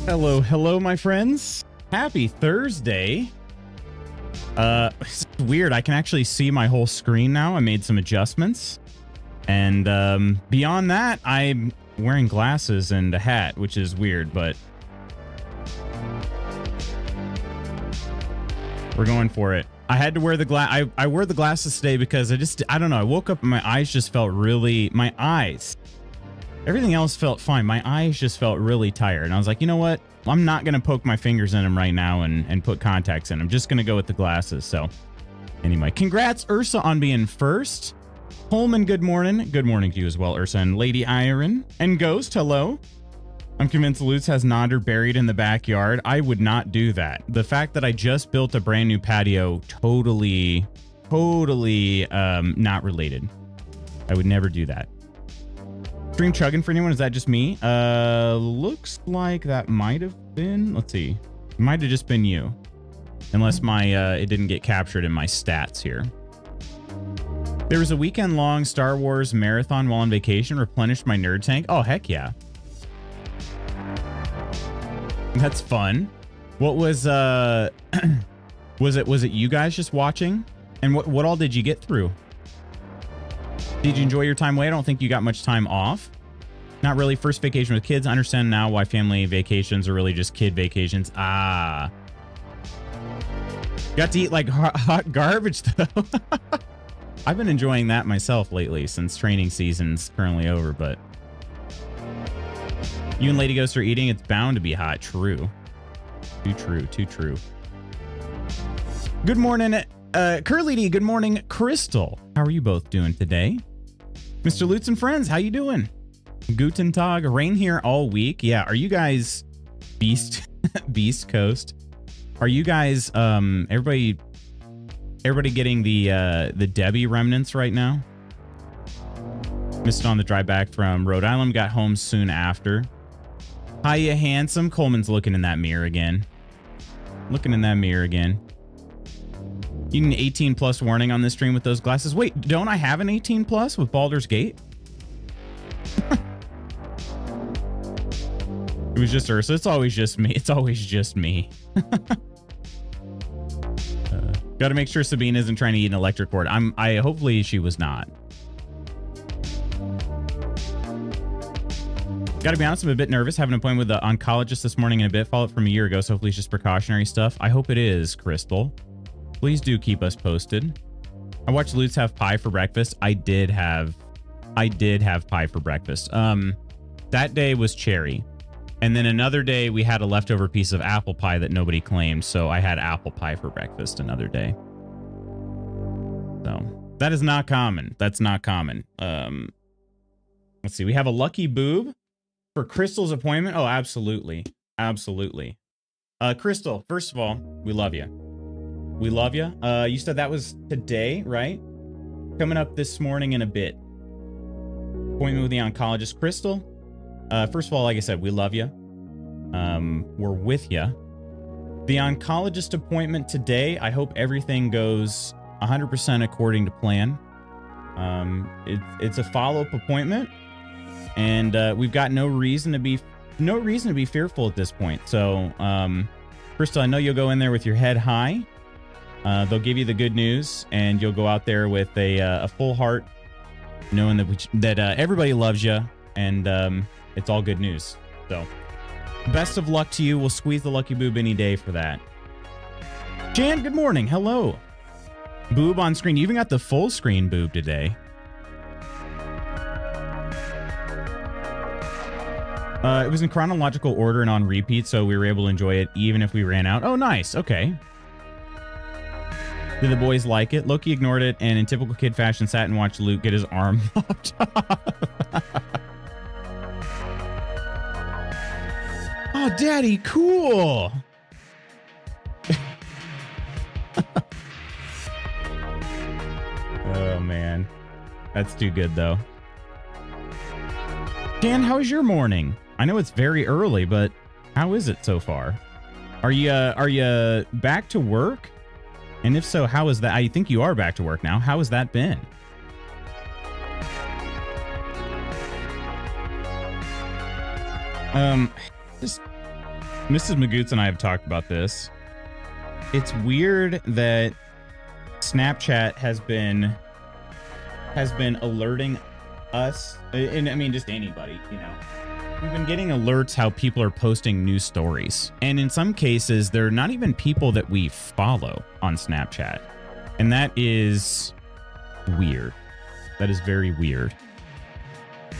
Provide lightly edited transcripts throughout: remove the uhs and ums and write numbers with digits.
Hello, hello, my friends. Happy Thursday. It's weird. I can actually see my whole screen now. I made some adjustments. And beyond that, I'm wearing glasses and a hat, which is weird, but we're going for it. I had to wear the I wore the glasses today because I don't know. I woke up and my eyes just felt really, everything else felt fine. My eyes just felt really tired. And I was like, you know what? I'm not going to poke my fingers in them right now and put contacts in. I'm just going to go with the glasses. So anyway, congrats, Ursa, on being first. Holman, good morning. Good morning to you as well, Ursa. And Lady Iron and Ghost, hello. I'm convinced Lutz has Nodder buried in the backyard. I would not do that. The fact that I just built a brand new patio, totally not related. I would never do that. Stream chugging for anyone? Is that just me? Looks like that might have been. Let's see. It might have just been you. Unless my it didn't get captured in my stats here. There was a weekend-long Star Wars marathon while on vacation. Replenished my nerd tank. Oh, heck yeah. That's fun. What was was it you guys just watching? And what all did you get through? Did you enjoy your time away? I don't think you got much time off. Not really. First vacation with kids. I understand now why family vacations are really just kid vacations. Ah. Got to eat like hot garbage though. I've been enjoying that myself lately since training season's currently over, but you and Lady Ghost are eating. It's bound to be hot. True. Too true. Too true. Good morning, Curly D. Good morning, Crystal. How are you both doing today? Mr. Lutz and friends, how you doing? Guten Tag. Rain here all week. Yeah. Are you guys Beast Coast? Are you guys everybody getting the Debbie remnants right now? Missed on the drive back from Rhode Island. Got home soon after. Hiya, handsome. Coleman's looking in that mirror again. Looking in that mirror again. You need an 18 plus warning on this stream with those glasses. Wait, don't I have an 18 plus with Baldur's Gate? It was just Ursa. It's always just me. It's always just me. Got to make sure Sabine isn't trying to eat an electric cord. Hopefully she was not. Got to be honest, I'm a bit nervous. Have an appointment with the oncologist this morning in a bit. Followed from a year ago, so hopefully it's just precautionary stuff. I hope it is, Crystal. Please do keep us posted. I watched Lutz have pie for breakfast. I did have pie for breakfast. That day was cherry. And then another day we had a leftover piece of apple pie that nobody claimed. So I had apple pie for breakfast another day. So that is not common. That's not common. Let's see. We have a lucky boob for Crystal's appointment. Oh, absolutely. Absolutely. Crystal, first of all, we love you. We love you. You said that was today, right? Coming up this morning in a bit. Appointment with the oncologist. Crystal, first of all, like I said, we love you. We're with you. The oncologist appointment today, I hope everything goes 100% according to plan. It's a follow-up appointment, and we've got no reason to be fearful at this point. So, Crystal, I know you'll go in there with your head high. They'll give you the good news, and you'll go out there with a full heart, knowing that everybody loves you, and it's all good news. So, best of luck to you. We'll squeeze the lucky boob any day for that. Jan, good morning. Hello. Boob on screen. You even got the full screen boob today. It was in chronological order and on repeat, so we were able to enjoy it even if we ran out. Oh, nice. Okay. Did the boys like it? Loki ignored it and in typical kid fashion sat and watched Luke get his arm lopped off. Oh, Daddy, cool. Oh, man. That's too good, though. Dan, how is your morning? I know it's very early, but how is it so far? Are you back to work? And if so, how is that? I think you are back to work now. How has that been? Just Mrs. Magoots and I have talked about this. It's weird that Snapchat has been alerting us, and I mean just anybody, you know. We've been getting alerts how people are posting new stories, and in some cases they're not even people that we follow on Snapchat, and that is weird. That is very weird.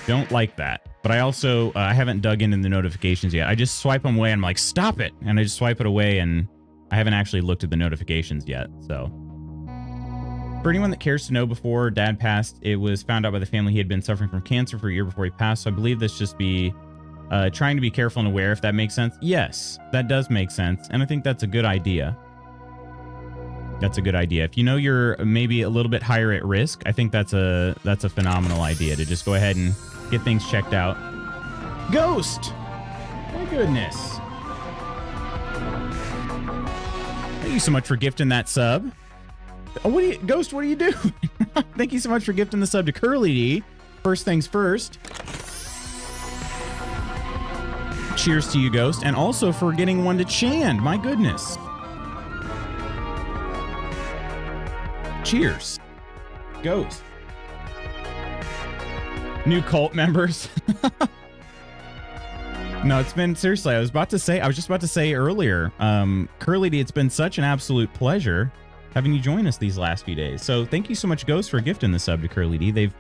Don't like that. But I also I haven't dug into the notifications yet. I just swipe them away and I'm like, stop it, and I just swipe it away, and I haven't actually looked at the notifications yet. So for anyone that cares to know, before Dad passed, it was found out by the family he had been suffering from cancer for a year before he passed. So I believe this just be trying to be careful and aware, if that makes sense. Yes, that does make sense. And I think that's a good idea. That's a good idea. If you know you're maybe a little bit higher at risk, I think that's a phenomenal idea to just go ahead and get things checked out. Ghost! My goodness. Thank you so much for gifting that sub. Oh, Ghost, what do you do? Thank you so much for gifting the sub to Curly D. First things first. Cheers to you, Ghost. And also for getting one to Chand. My goodness. Cheers. Ghost. New cult members. No, it's been, seriously, I was just about to say earlier, Curly D, it's been such an absolute pleasure having you join us these last few days. So thank you so much, Ghost, for gifting the sub to Curly D. They've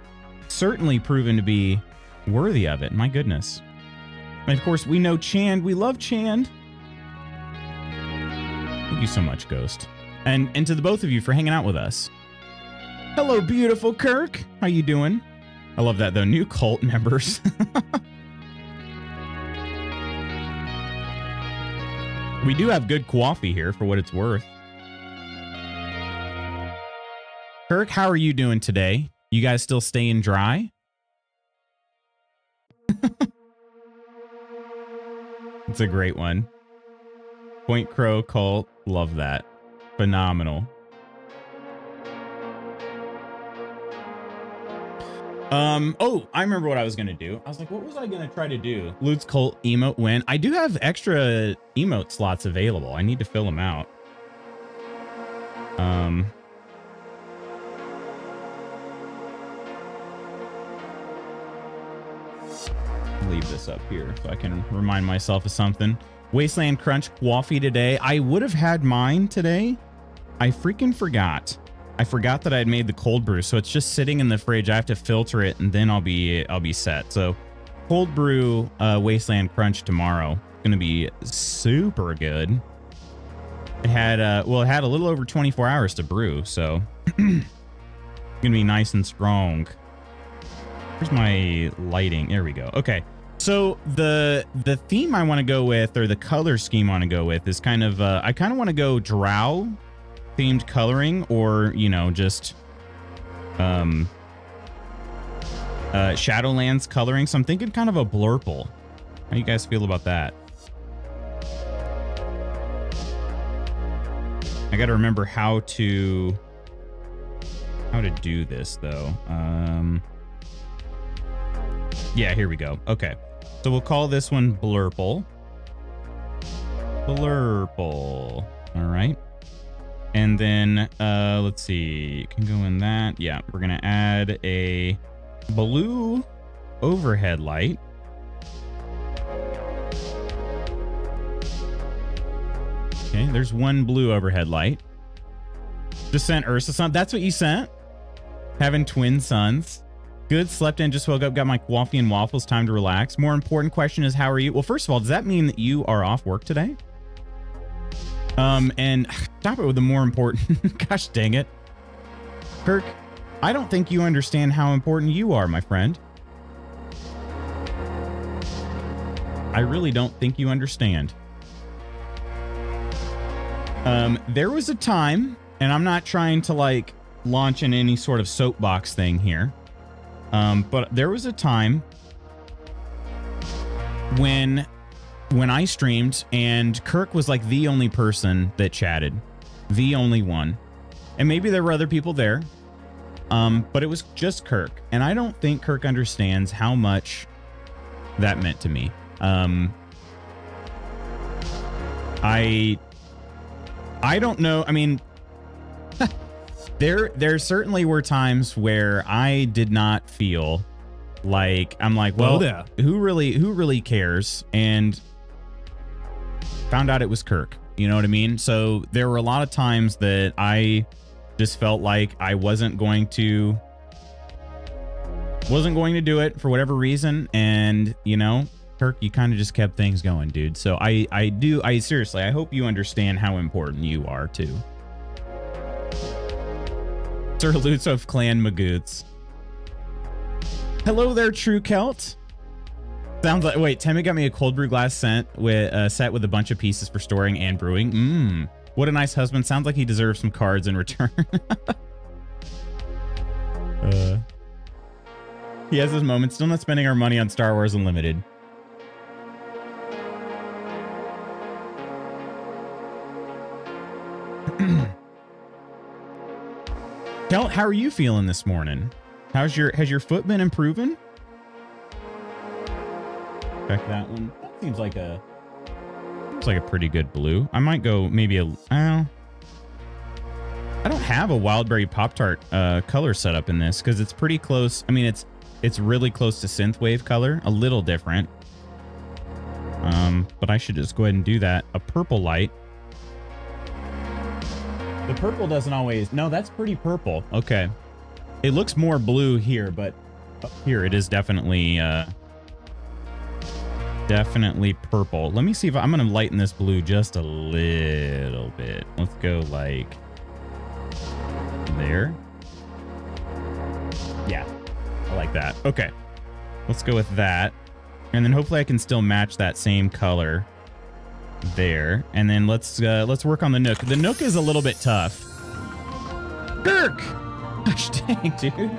certainly proven to be worthy of it. My goodness. And of course, we know Chand. We love Chand. Thank you so much, Ghost. And to the both of you for hanging out with us. Hello, beautiful Kirk. How you doing? I love that, though. New cult members. We do have good coffee here, for what it's worth. Kirk, how are you doing today? You guys still staying dry? It's a great one. Point Crow cult. Love that. Phenomenal. Oh, I remember what I was gonna do. I was like, what was I gonna try to do? Loot's cult emote win. I do have extra emote slots available. I need to fill them out. Leave this up here so I can remind myself of something. Wasteland Crunch coffee today. I would have had mine today. I freaking forgot. I forgot that I had made the cold brew, so it's just sitting in the fridge. I have to filter it, and then I'll be set. So, cold brew Wasteland Crunch tomorrow. Gonna be super good. It had well, it had a little over 24 hours to brew, so gonna be nice and strong. Where's my lighting? There we go. Okay, so the theme I want to go with, or the color scheme I want to go with, is kind of I kind of want to go drow themed coloring, or you know, just Shadowlands coloring. So I'm thinking kind of a blurple. How do you guys feel about that? I got to remember how to do this though. Yeah, here we go. Okay, so we'll call this one blurple. Blurple. All right. And then, let's see, it can go in that. Yeah, we're going to add a blue overhead light. Okay, there's one blue overhead light. Just sent Ursa something. That's what you sent? Having twin sons. Good, slept in, just woke up, got my coffee and waffles, time to relax. More important question is, how are you? Well, first of all, does that mean that you are off work today? And stop it with the more important. Gosh dang it. Kirk, I don't think you understand how important you are, my friend. I really don't think you understand. There was a time, and I'm not trying to like launch in any sort of soapbox thing here. But there was a time when I streamed and Kirk was like the only person that chatted, the only one. And maybe there were other people there. But it was just Kirk. And I don't think Kirk understands how much that meant to me. I don't know. I mean, there certainly were times where I did not feel like I'm like, well, who really cares? And found out it was Kirk. You know what I mean? So there were a lot of times that I just felt like I wasn't going to do it for whatever reason. And, you know, Kirk, you kind of just kept things going, dude. So I seriously, I hope you understand how important you are too. Sir Lutz of Clan Magoots. Hello there, True Celt. Sounds like, wait, Temmie got me a cold brew glass set with a bunch of pieces for storing and brewing. What a nice husband. Sounds like he deserves some cards in return. He has his moments. Still not spending our money on Star Wars Unlimited. Celt, how are you feeling this morning? Has your foot been improving? Check that one. That seems like a pretty good blue. I might go maybe I don't have a Wildberry Pop-Tart color setup in this because it's pretty close. I mean, it's really close to synthwave color, a little different. But I should just go ahead and do that. A purple light. The purple doesn't always. No, that's pretty purple. Okay. It looks more blue here, but up here it is definitely definitely purple. Let me see if I'm going to lighten this blue just a little bit. Let's go like there. Yeah, I like that. Okay, let's go with that. And then hopefully I can still match that same color there. And then let's work on the Nook. The Nook is a little bit tough. Kirk! Gosh dang, dude.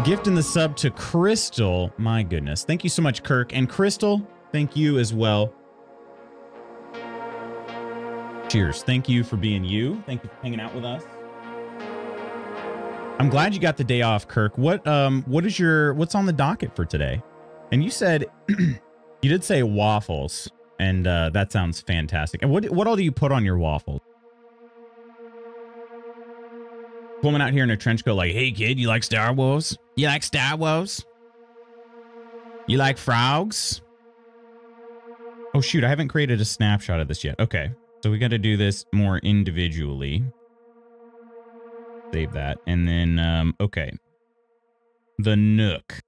Gifting the sub to Crystal. My goodness. Thank you so much, Kirk. And Crystal, thank you as well. Cheers. Thank you for being you. Thank you for hanging out with us. I'm glad you got the day off, Kirk. What's on the docket for today? And you said you did say waffles, and that sounds fantastic. And what all do you put on your waffles? Woman out here in a trench coat like, hey kid, you like Star Wars? You like Star Wars? You like frogs? Oh shoot, I haven't created a snapshot of this yet. Okay, so we got to do this more individually. Save that. And then, okay. The Nook.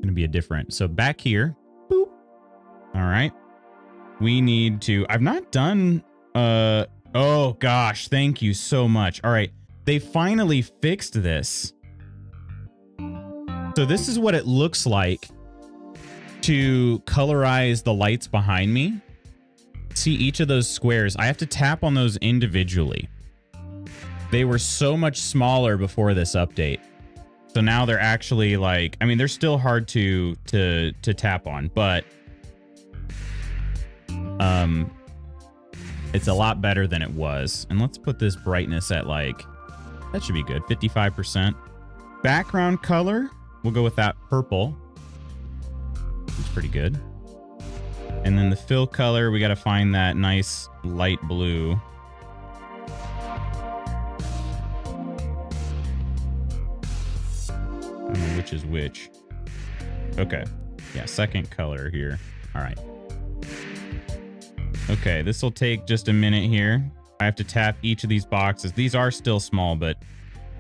Gonna be a different. So back here. Boop. All right. We need to, I've not done, oh gosh, thank you so much. All right. They finally fixed this. So this is what it looks like to colorize the lights behind me. See each of those squares. I have to tap on those individually. They were so much smaller before this update. So now they're actually like, I mean, they're still hard to tap on, but it's a lot better than it was. And let's put this brightness at like, that should be good, 55%. Background color, we'll go with that purple. It's pretty good. And then the fill color, we got to find that nice light blue. I don't know which is which. Okay. Yeah, second color here. All right. Okay, this will take just a minute here. I have to tap each of these boxes. These are still small, but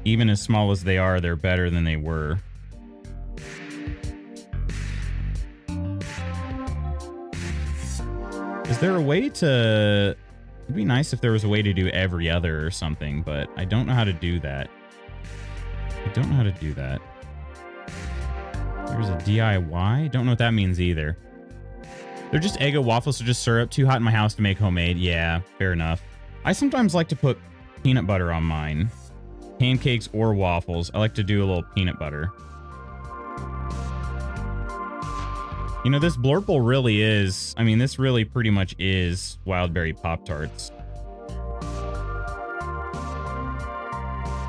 even as small as they are, they're better than they were. Is there a way to... It'd be nice if there was a way to do every other or something, but I don't know how to do that. I don't know how to do that. There's a DIY? Don't know what that means either. They're just Eggo waffles, so just syrup. Too hot in my house to make homemade. Yeah, fair enough. I sometimes like to put peanut butter on mine. Pancakes or waffles. I like to do a little peanut butter. You know, this Blurple really is... I mean, this really pretty much is Wildberry Pop-Tarts.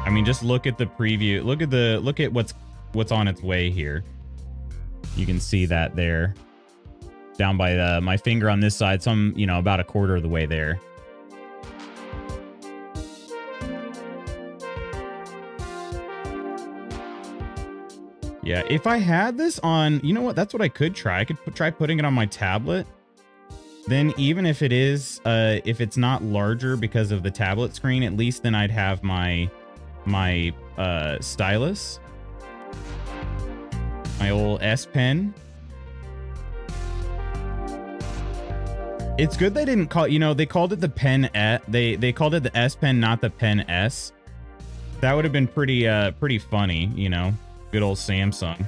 I mean, just look at the preview. Look at what's what's on its way here. You can see that there. Down by my finger on this side. So I'm, you know, about a quarter of the way there. Yeah, if I had this on, you know what? That's what I could try. I could try putting it on my tablet. Then even if it is, if it's not larger because of the tablet screen, at least then I'd have my stylus. My old S Pen. It's good they didn't call, you know, they called it the Pen S. They called it the S Pen, not the Pen S. That would have been pretty funny, you know. Good old Samsung.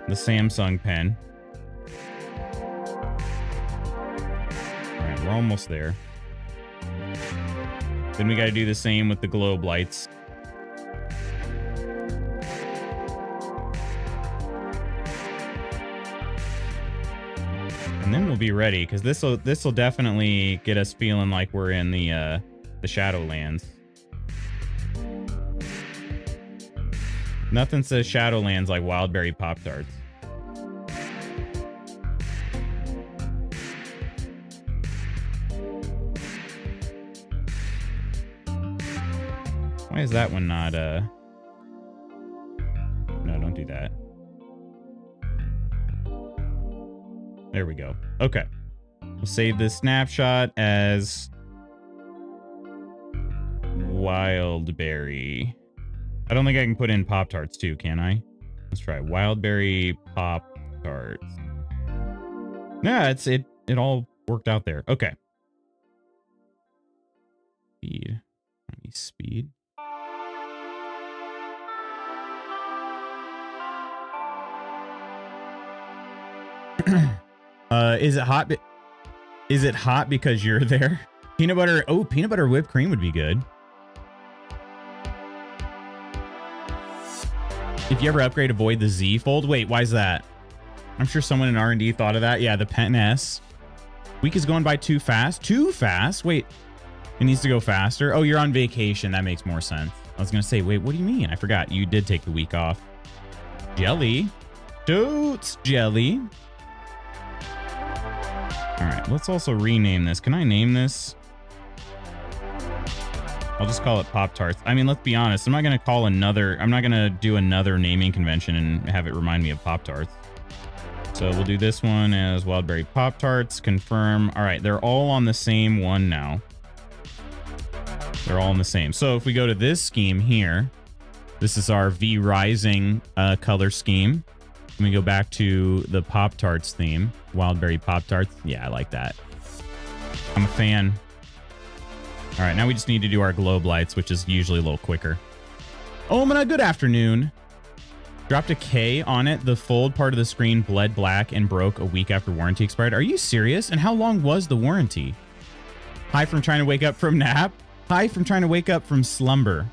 The Samsung Pen. Alright, we're almost there. Then we gotta do the same with the globe lights. And then we'll be ready, because this'll definitely get us feeling like we're in the Shadowlands. Nothing says Shadowlands like Wildberry Pop-Tarts. Why is that one not, No, don't do that. There we go. Okay. We'll save this snapshot as Wildberry. I don't think I can put in Pop-Tarts too, can I? Let's try Wildberry Pop-Tarts. Yeah, it all worked out there. Okay. Speed. Let me speed. Is it hot? Is it hot because you're there? Peanut butter. Oh, peanut butter whipped cream would be good. If you ever upgrade, avoid the Z Fold. Wait, why is that? I'm sure someone in R&D thought of that. Yeah, the Pen S. Week is going by too fast. Too fast? Wait, it needs to go faster. Oh, you're on vacation. That makes more sense. I was going to say, wait, what do you mean? I forgot. You did take the week off. Jelly. Totes jelly. All right, let's also rename this. Can I name this? I'll just call it Pop-Tarts. I mean, let's be honest. I'm not going to call another... I'm not going to do another naming convention and have it remind me of Pop-Tarts. So we'll do this one as Wildberry Pop-Tarts. Confirm. All right, they're all on the same one now. They're all on the same. So if we go to this scheme here, this is our V Rising color scheme. Let me go back to the Pop-Tarts theme. Wildberry Pop-Tarts. Yeah, I like that. I'm a fan. All right, now we just need to do our globe lights, which is usually a little quicker. Omina, good afternoon. Dropped a K on it. The fold part of the screen bled black and broke a week after warranty expired. Are you serious? And how long was the warranty? Hi from trying to wake up from nap. Hi from trying to wake up from slumber.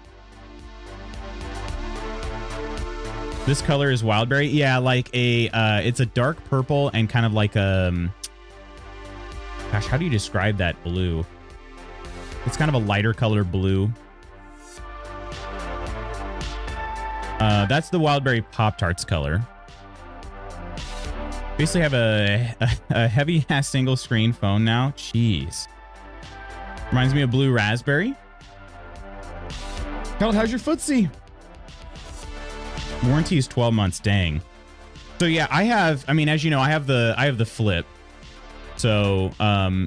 This color is Wildberry. Yeah, like a, it's a dark purple and kind of like a, gosh, how do you describe that blue? It's kind of a lighter color blue. That's the Wildberry Pop-Tarts color. Basically have a heavy-ass single-screen phone now. Jeez. Reminds me of Blue Raspberry. How's your footsie? Warranty is 12 months. Dang. So yeah, I mean, as you know, I have the Flip. So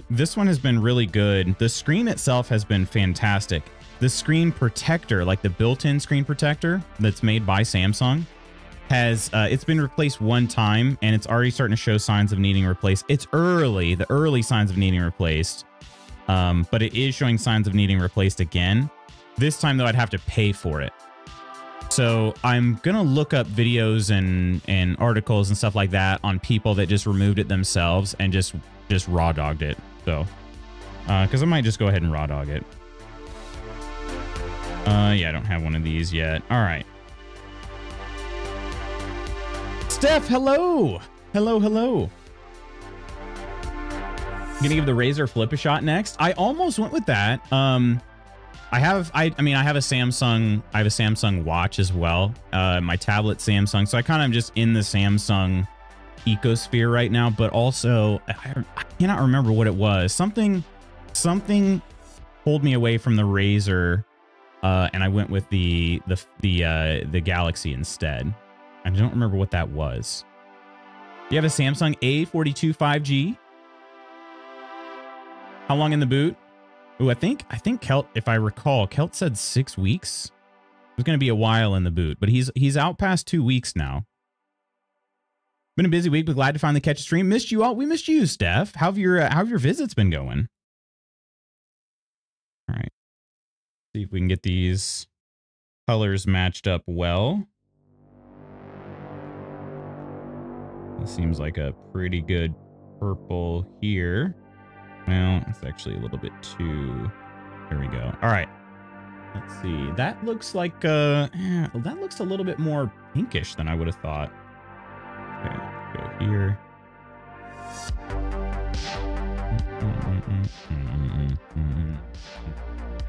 this one has been really good. The screen itself has been fantastic. The screen protector, like the built-in screen protector that's made by Samsung, has it's been replaced one time and it's already starting to show signs of needing replaced. It's early, the early signs of needing replaced, but it is showing signs of needing replaced again. This time though, I'd have to pay for it. So I'm gonna look up videos and articles and stuff like that on people that just removed it themselves and just raw dogged it. So, because I might just go ahead and raw dog it. Yeah, I don't have one of these yet. All right. Steph, hello. Hello, hello. Gonna give the Razer Flip a shot next. I almost went with that. I mean, I have a Samsung watch as well. My tablet Samsung. So I kind of just in the Samsung ecosphere right now, but also I cannot remember what it was. Something pulled me away from the Razer, and I went with the Galaxy instead. I don't remember what that was. You have a Samsung A42 5G. How long in the boot? Ooh, I think Kelt, if I recall, Kelt said 6 weeks. It was going to be a while in the boot, but he's out past 2 weeks now. Been a busy week, but glad to finally catch a stream. Missed you all. We missed you, Steph. How have your visits been going? All right. See if we can get these colors matched up well. This seems like a pretty good purple here. Well, it's actually a little bit too... There we go. All right. Let's see. That looks like... that looks a little bit more pinkish than I would have thought. Okay, go here.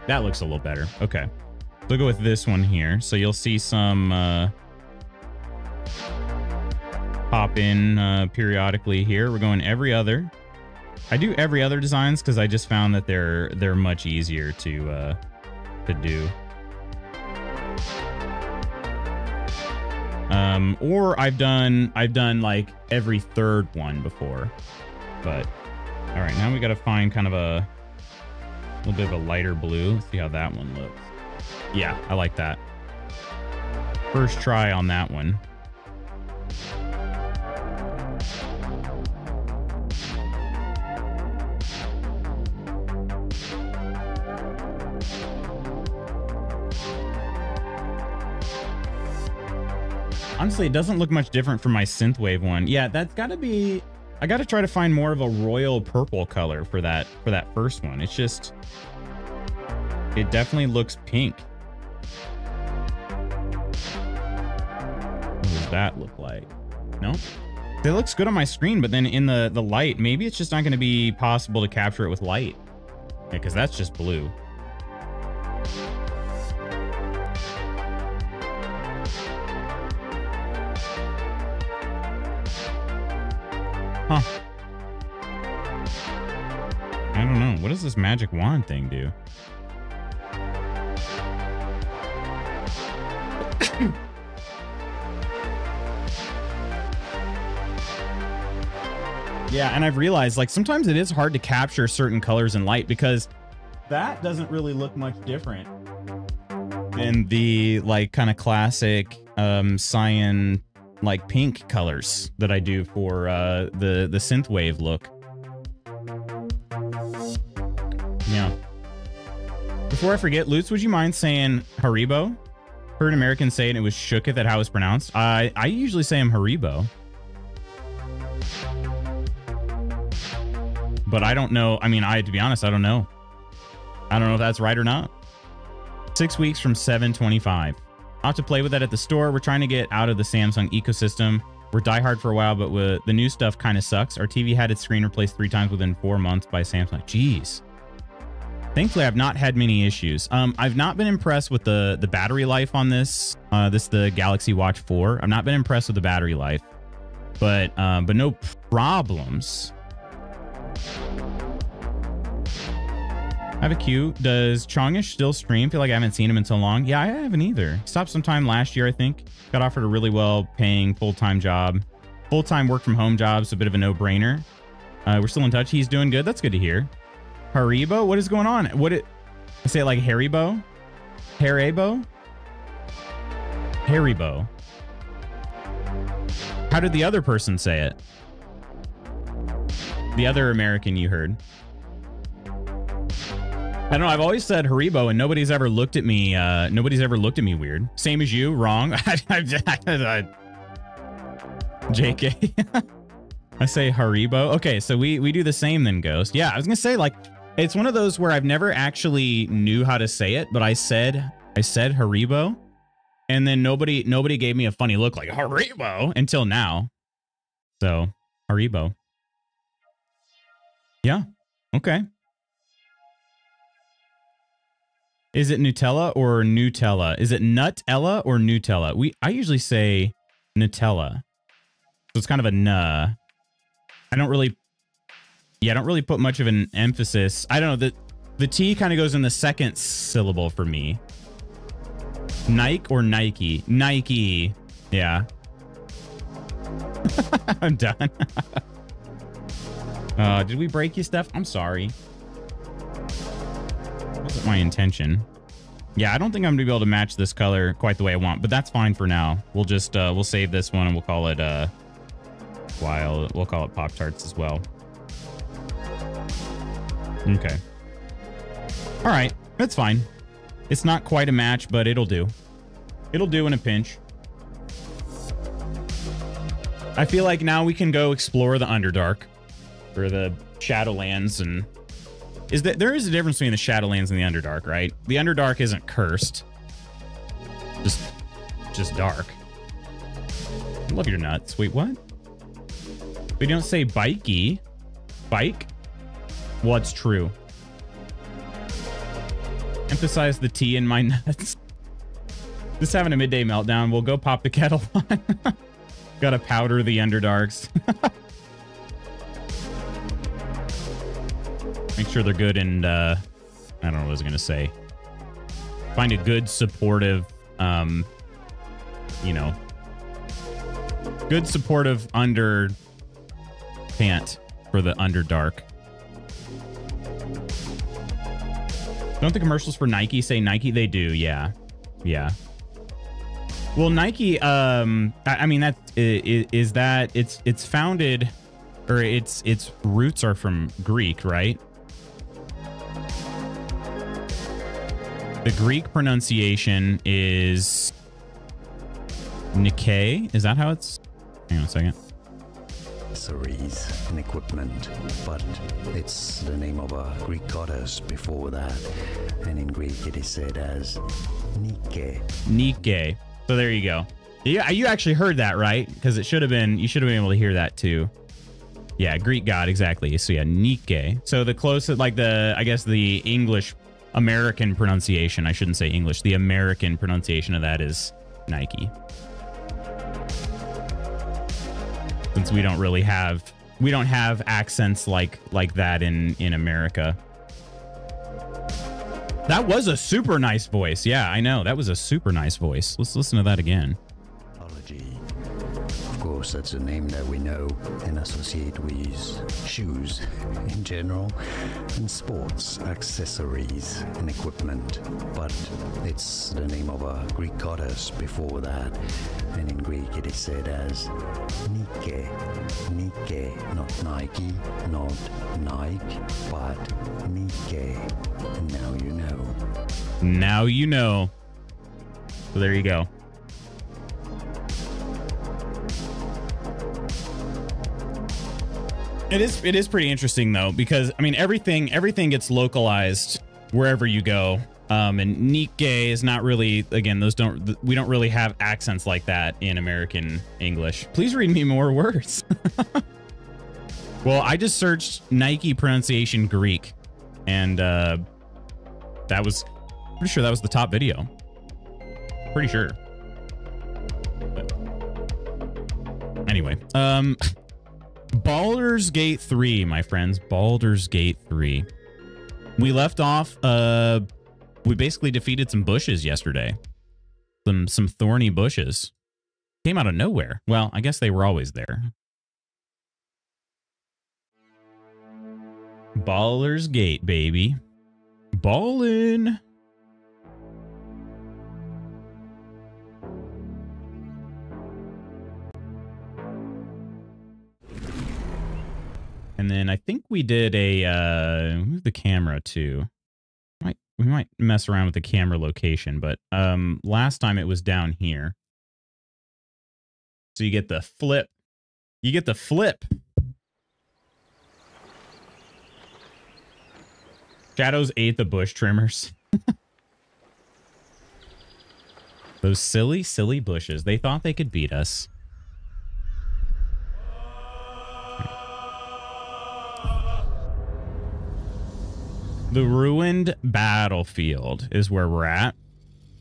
That looks a little better. Okay. We'll go with this one here. So you'll see some... pop in periodically here. We're going every other. I do every other designs because I just found that they're much easier to do. Or I've done like every third one before. But all right, now we got to find kind of a little bit of a lighter blue. Let's see how that one looks. Yeah, I like that. First try on that one. Honestly, it doesn't look much different from my synthwave one. Yeah, that's got to be... I got to try to find more of a royal purple color for that first one. It's just... It definitely looks pink. What does that look like? No? It looks good on my screen, but then in the light, maybe it's just not going to be possible to capture it with light. Yeah, because that's just blue. Huh. I don't know. What does this magic wand thing do? Yeah, and I've realized, like, sometimes it is hard to capture certain colors in light because that doesn't really look much different than the, like, kind of classic cyan, like, pink colors that I do for the synthwave look. Yeah. Before I forget, Lutz, would you mind saying Haribo? Heard Americans say it, and it was shooketh at how it's pronounced. I usually say I'm Haribo. But I don't know. I mean, to be honest, I don't know. I don't know if that's right or not. 6 weeks from 7/25. I'll have to play with that at the store. We're trying to get out of the Samsung ecosystem. We're diehard for a while, but the new stuff kind of sucks. Our TV had its screen replaced 3 times within 4 months by Samsung. Jeez. Thankfully, I've not had many issues. I've not been impressed with the battery life on this. The Galaxy Watch 4. I've not been impressed with the battery life, but no problems. I have a Q. Does Chongish still stream? Feel like I haven't seen him in so long. Yeah, I haven't either. Stopped sometime last year, I think. Got offered a really well-paying full-time job. Full-time work-from-home job, so a bit of a no-brainer. We're still in touch. He's doing good. That's good to hear. Haribo? What is going on? I say it like Haribo? Haribo? Haribo. How did the other person say it? The other American you heard. I don't know. I've always said Haribo, and nobody's ever looked at me. Nobody's ever looked at me weird. Same as you. Wrong. JK. I say Haribo. Okay, so we do the same then, Ghost. Yeah, I was gonna say, like, it's one of those where I've never actually knew how to say it, but I said Haribo, and then nobody gave me a funny look like Haribo until now. So Haribo. Yeah. Okay. Is it Nutella or Nutella? Is it Nutella or Nutella? I usually say Nutella. So it's kind of a nuh. I don't really put much of an emphasis. I don't know, the T kind of goes in the second syllable for me. Nike or Nike? Nike. Yeah. I'm done. Did we break you, Steph? I'm sorry. Wasn't my intention. Yeah, I don't think I'm gonna be able to match this color quite the way I want, but that's fine for now. We'll just we'll save this one and we'll call it we'll call it Pop-Tarts as well. Okay. All right, that's fine. It's not quite a match, but it'll do. It'll do in a pinch. I feel like now we can go explore the Underdark or the Shadowlands, and there is a difference between the Shadowlands and the Underdark, right? The Underdark isn't cursed. Just dark. I love your nuts. Wait, what? We don't say bikey. Bike? What's true? Emphasize the T in my nuts. Just having a midday meltdown. We'll go pop the kettle on. Gotta powder the Underdarks. Make sure they're good and, I don't know what I was gonna say. Find a good supportive, you know, good supportive under pant for the Underdark. Don't the commercials for Nike say Nike? They do, yeah. Yeah. Well, Nike, I mean, that is that it's founded, or its roots are from Greek, right? The Greek pronunciation is Nike. Is that how it's? Hang on a second. Accessories and equipment, but it's the name of a Greek goddess before that, and in Greek it is said as Nike. Nike. So there you go. You actually heard that right, because it should have been, you should have been able to hear that too. Yeah, Greek god, exactly. So yeah, Nike. So the closest, like I guess the English American pronunciation, I shouldn't say English, the American pronunciation of that is Nike. Since we don't really have, accents like that in America. That was a super nice voice. Yeah, I know. That was a super nice voice. Let's listen to that again. Of course, that's a name that we know and associate with shoes in general and sports accessories and equipment, but it's the name of a Greek goddess before that, and in Greek it is said as Nike. Nike, not Nike, not Nike, but Nike. And now you know. Now you know. So there you go. It is pretty interesting though, because I mean everything gets localized wherever you go. And Nike is not really, again, we don't really have accents like that in American English. Please read me more words. Well, I just searched Nike pronunciation Greek, and that was pretty sure that was the top video. Pretty sure. But anyway, Baldur's Gate 3, my friends. Baldur's Gate 3. We left off, we basically defeated some bushes yesterday. Some thorny bushes. Came out of nowhere. Well, I guess they were always there. Baldur's Gate, baby. Ballin'. And then I think we did move the camera too. We might mess around with the camera location, but last time it was down here. So you get the flip. You get the flip. Shadows ate the bush trimmers. Those silly, silly bushes. They thought they could beat us. The ruined battlefield is where we're at.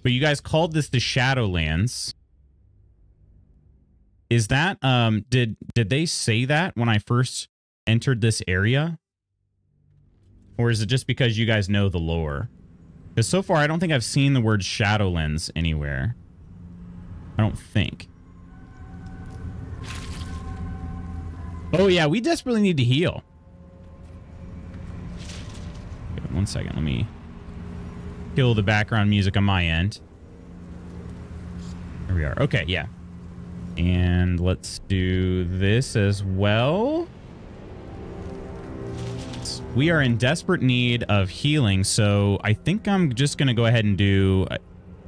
But you guys called this the Shadowlands. Is that, did they say that when I first entered this area? Or is it just because you guys know the lore? Because so far, I don't think I've seen the word Shadowlands anywhere. I don't think. Oh, yeah, we desperately need to heal. Okay, 1 second, let me kill the background music on my end. There we are. Okay, yeah. And let's do this as well. We are in desperate need of healing, so I think I'm just going to go ahead and do... I'm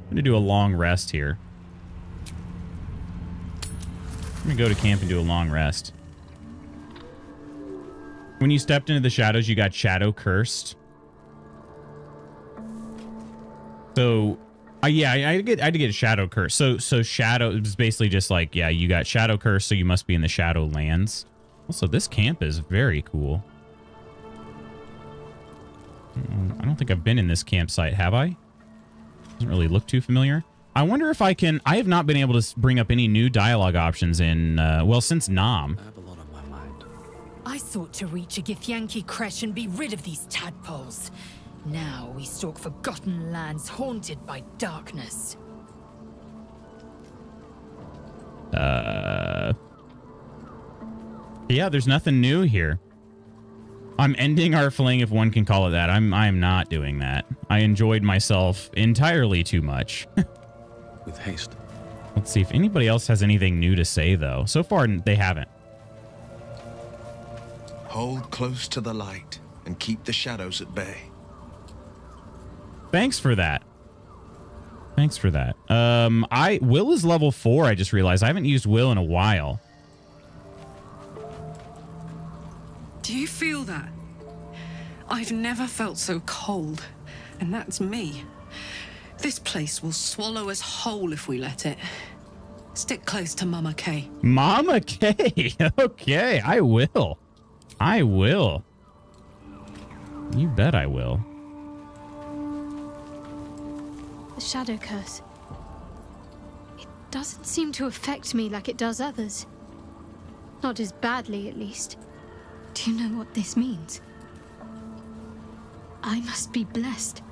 going to do a long rest here. I'm going to go to camp and do a long rest. When you stepped into the shadows, you got shadow cursed. So, yeah, I had to get a shadow curse. So shadow is basically just like, yeah, you got shadow curse, so you must be in the Shadowlands. Also, this camp is very cool. I don't think I've been in this campsite, have I? Doesn't really look too familiar. I wonder if I can... I have not been able to bring up any new dialogue options in, well, since Nam. I have a lot on my mind. I sought to reach a Githyanki Creche and be rid of these tadpoles. Now we stalk forgotten lands haunted by darkness. Yeah, there's nothing new here. I'm ending our fling, if one can call it that. I'm not doing that. I enjoyed myself entirely too much. With haste. Let's see if anybody else has anything new to say, though. So far, they haven't. Hold close to the light and keep the shadows at bay. Thanks for that. Thanks for that. Will is level 4, I just realized. I haven't used Will in a while. Do you feel that? I've never felt so cold, and that's me. This place will swallow us whole if we let it. Stick close to Mama Kay. Mama Kay. Okay, I will. I will. You bet I will. The shadow curse. It doesn't seem to affect me like it does others. Not as badly, at least. Do you know what this means? I must be blessed.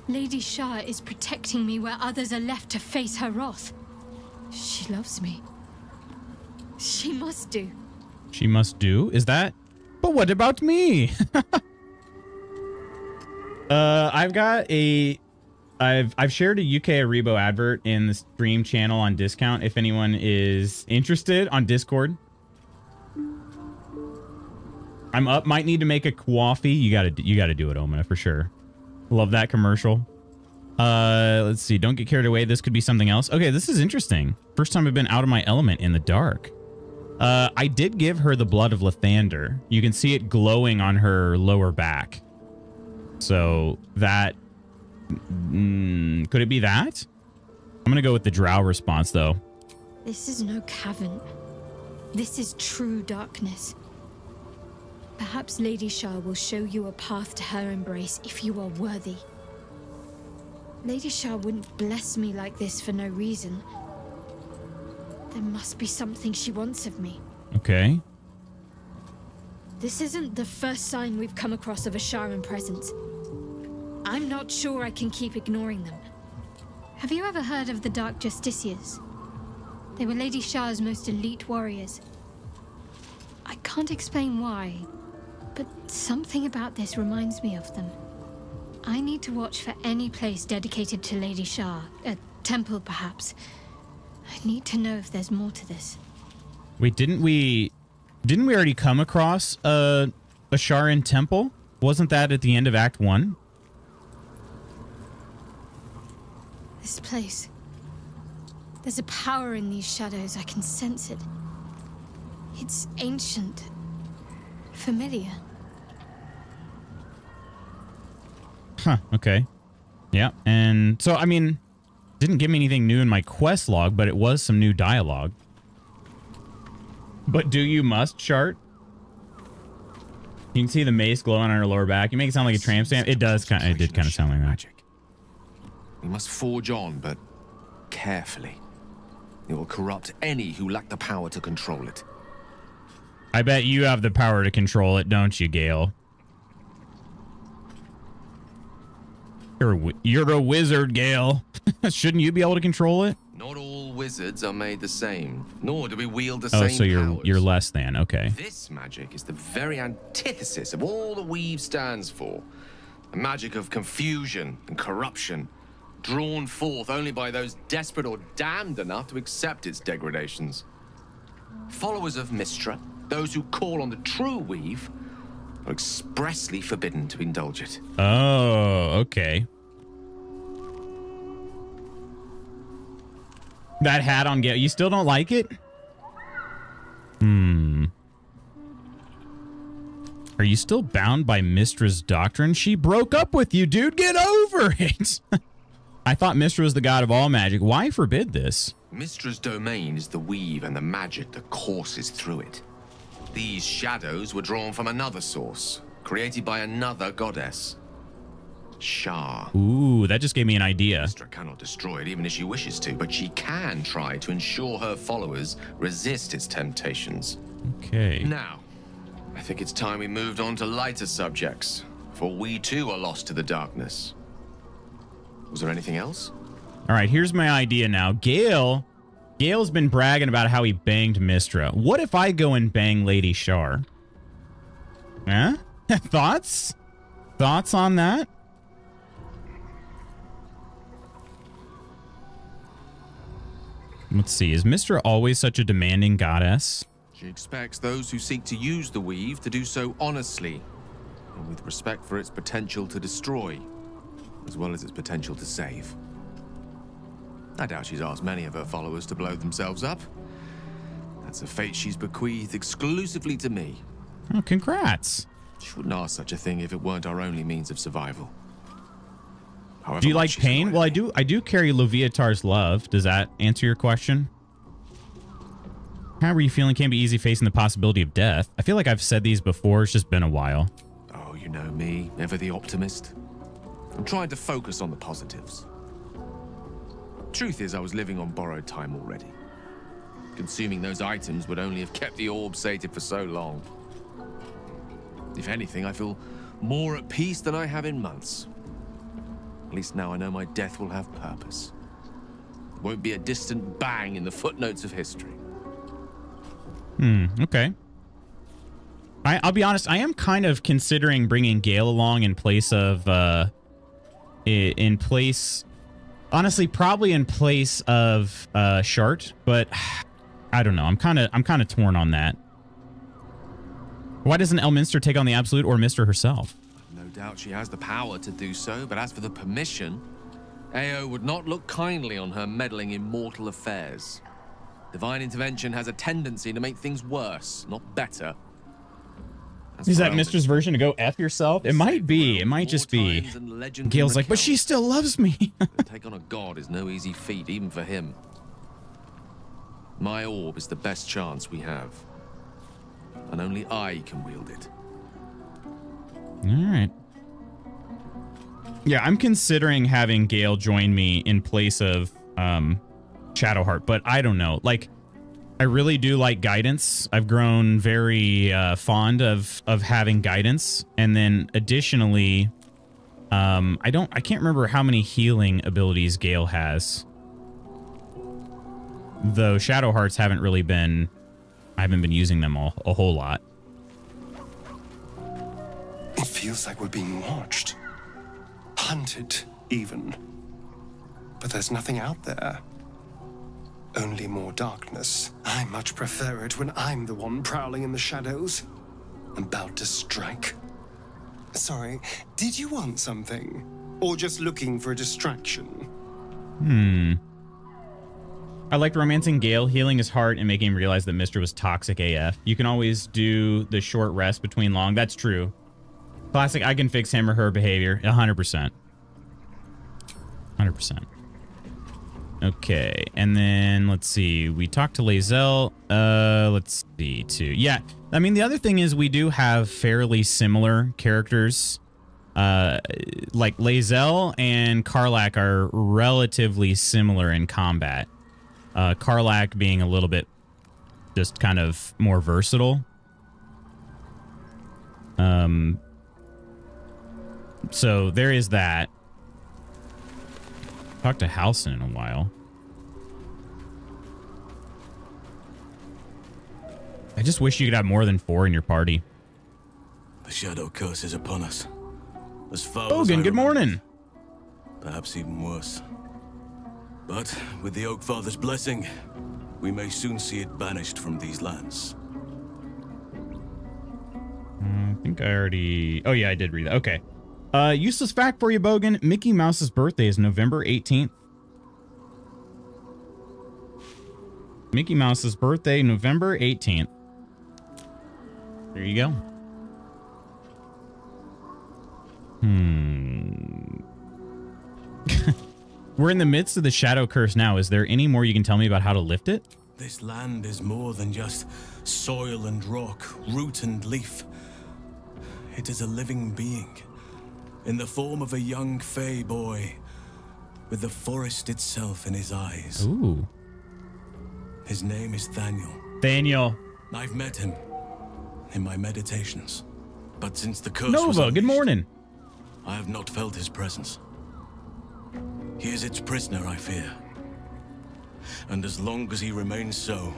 Lady Shah is protecting me where others are left to face her wrath. She loves me. She must do. She must do? Is that? But what about me? I've got a... I've shared a UK Aribo advert in the stream channel on discount if anyone is interested on Discord. I'm up. Might need to make a coffee. You gotta do it, Omina, for sure. Love that commercial. Let's see. Don't get carried away. This could be something else. Okay, this is interesting. First time I've been out of my element in the dark. I did give her the blood of Lathander. You can see it glowing on her lower back. So that... could it be that? I'm gonna go with the drow response, though. This is no cavern. This is true darkness. Perhaps Lady Shah will show you a path to her embrace if you are worthy. Lady Shah wouldn't bless me like this for no reason. There must be something she wants of me. Okay. This isn't the first sign we've come across of a Sharan presence. I'm not sure I can keep ignoring them. Have you ever heard of the Dark Justiciars? They were Lady Shah's most elite warriors. I can't explain why, but something about this reminds me of them. I need to watch for any place dedicated to Lady Shah, a temple perhaps. I need to know if there's more to this. Wait, didn't we already come across a Sharan temple? Wasn't that at the end of Act 1? This place. There's a power in these shadows. I can sense it. It's ancient. Familiar. Huh, okay. Yeah, and so, I mean, didn't give me anything new in my quest log, but it was some new dialogue. But do you must chart? You can see the mace glowing on her lower back. You make it sound like a tramp stamp. It does kind of. It did kind of sound like that. Magic. We must forge on, but carefully. It will corrupt any who lack the power to control it. I bet you have the power to control it, don't you, Gale? You're a wizard, Gale. Shouldn't you be able to control it? Not all wizards are made the same, nor do we wield the Oh, same so powers. you're less than, okay. This magic is the very antithesis of all the weave stands for. A magic of confusion and corruption, drawn forth only by those desperate or damned enough to accept its degradations. Followers of Mystra, those who call on the true weave, are expressly forbidden to indulge it. Oh, okay. That hat on Gale, you still don't like it? Are you still bound by Mystra's doctrine? She broke up with you, dude. Get over it. I thought Mystra was the god of all magic. Why forbid this? Mystra's domain is the weave and the magic that courses through it. These shadows were drawn from another source, created by another goddess. Shah. Ooh, that just gave me an idea. Mystra cannot destroy it even if she wishes to, but she can try to ensure her followers resist its temptations. Okay. Now, I think it's time we moved on to lighter subjects, for we too are lost to the darkness. Was there anything else? All right, here's my idea now. Gale's been bragging about how he banged Mystra. What if I go and bang Lady Shar? Huh? Thoughts? Thoughts on that? Let's see. Is Mystra always such a demanding goddess? She expects those who seek to use the weave to do so honestly, and with respect for its potential to destroy, as well as its potential to save. I doubt she's asked many of her followers to blow themselves up. That's a fate she's bequeathed exclusively to me. Oh, congrats. She wouldn't ask such a thing if it weren't our only means of survival. However Do you much like she's pain? annoyed Well, me. I do carry Loviatar's love. Does that answer your question? How are you feeling? Can't be easy facing the possibility of death. I feel like I've said these before. It's just been a while. Oh, you know me, ever the optimist. I'm trying to focus on the positives. Truth is, I was living on borrowed time already. Consuming those items would only have kept the orb sated for so long. If anything, I feel more at peace than I have in months. At least now I know my death will have purpose. It won't be a distant bang in the footnotes of history. Okay. I'll be honest, I am kind of considering bringing Gale along in place of, honestly, probably in place of, Shart, but I don't know. I'm kind of torn on that. Why doesn't Elminster take on the Absolute or Mystra herself? No doubt she has the power to do so, but as for the permission, Ao would not look kindly on her meddling in mortal affairs. Divine intervention has a tendency to make things worse, not better. Is that Mistra's version to go F yourself? It might be. It might just be. Gale's like, but she still loves me. To take on a god is no easy feat, even for him. My orb is the best chance we have. And only I can wield it. All right. Yeah, I'm considering having Gale join me in place of Shadowheart, but I don't know. Like, I really do like guidance. I've grown very fond of having guidance, and then additionally, I can't remember how many healing abilities Gale has. Though Shadowhearts haven't really been, I haven't been using them a whole lot. It feels like we're being watched. Hunted, even. But there's nothing out there. Only more darkness. I much prefer it when I'm the one prowling in the shadows. About to strike. Sorry, did you want something? Or just looking for a distraction? I liked romancing Gale, healing his heart, and making him realize that Mystra was toxic AF. You can always do the short rest between long. That's true. Classic, I can fix him or her behavior. 100%. 100%. Okay, and then let's see. We talked to Lae'zel. Let's see too. Yeah, I mean the other thing is we do have fairly similar characters. Like Lae'zel and Karlach are relatively similar in combat. Karlach being a little bit just kind of more versatile. So there is that. Talked to Halsin in a while. I just wish you could have more than 4 in your party. The shadow curse is upon us. As far as Bogan, good morning. Perhaps even worse. But with the Oak Father's blessing, we may soon see it banished from these lands. I think I already... Oh, yeah, I did read that. Okay. Useless fact for you, Bogan. Mickey Mouse's birthday is November 18th. Mickey Mouse's birthday, November 18th. There you go. We're in the midst of the shadow curse now. Is there any more you can tell me about how to lift it? This land is more than just soil and rock, root and leaf. It is a living being, in the form of a young fey boy, with the forest itself in his eyes. Ooh. His name is Thaniel. Thaniel. I've met him in my meditations, but since the curse was Nova, unleashed, good morning. I have not felt his presence. He is its prisoner, I fear. And as long as he remains so,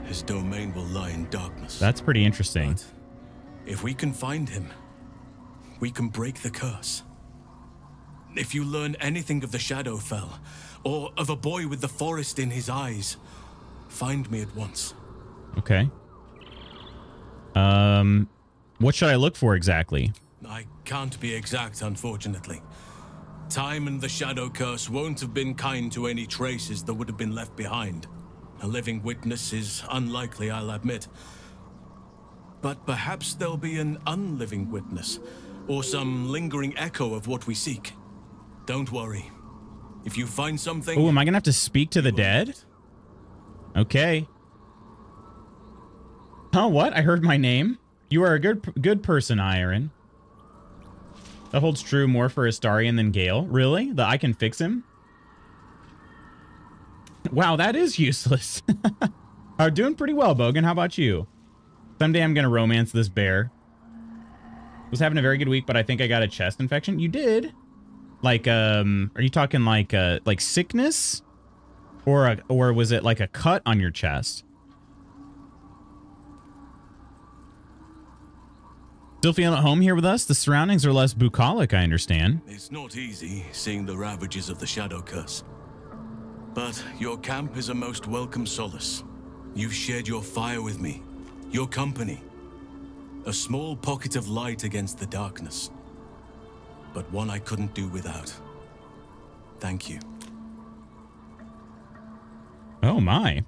his domain will lie in darkness. That's pretty interesting. But if we can find him, we can break the curse. If you learn anything of the Shadowfell, or of a boy with the forest in his eyes, find me at once. Okay. What should I look for exactly? I can't be exact, unfortunately. Time and the Shadow Curse won't have been kind to any traces that would have been left behind. A living witness is unlikely, I'll admit. But perhaps there'll be an unliving witness, or some lingering echo of what we seek. Don't worry. If you find something... Oh, am I gonna have to speak to the dead? Okay. Oh, what? I heard my name? You are a good person, Iron. That holds true more for Astarion than Gale. Really? That I can fix him? Wow, that is useless. Doing pretty well, Bogan. How about you? Someday I'm gonna romance this bear. Was having a very good week, but I think I got a chest infection. You did? Like, are you talking like sickness? Or was it like a cut on your chest? Still feeling at home here with us? The surroundings are less bucolic, I understand. It's not easy seeing the ravages of the Shadow Curse. But your camp is a most welcome solace. You've shared your fire with me, your company. A small pocket of light against the darkness. But one I couldn't do without. Thank you. Oh my.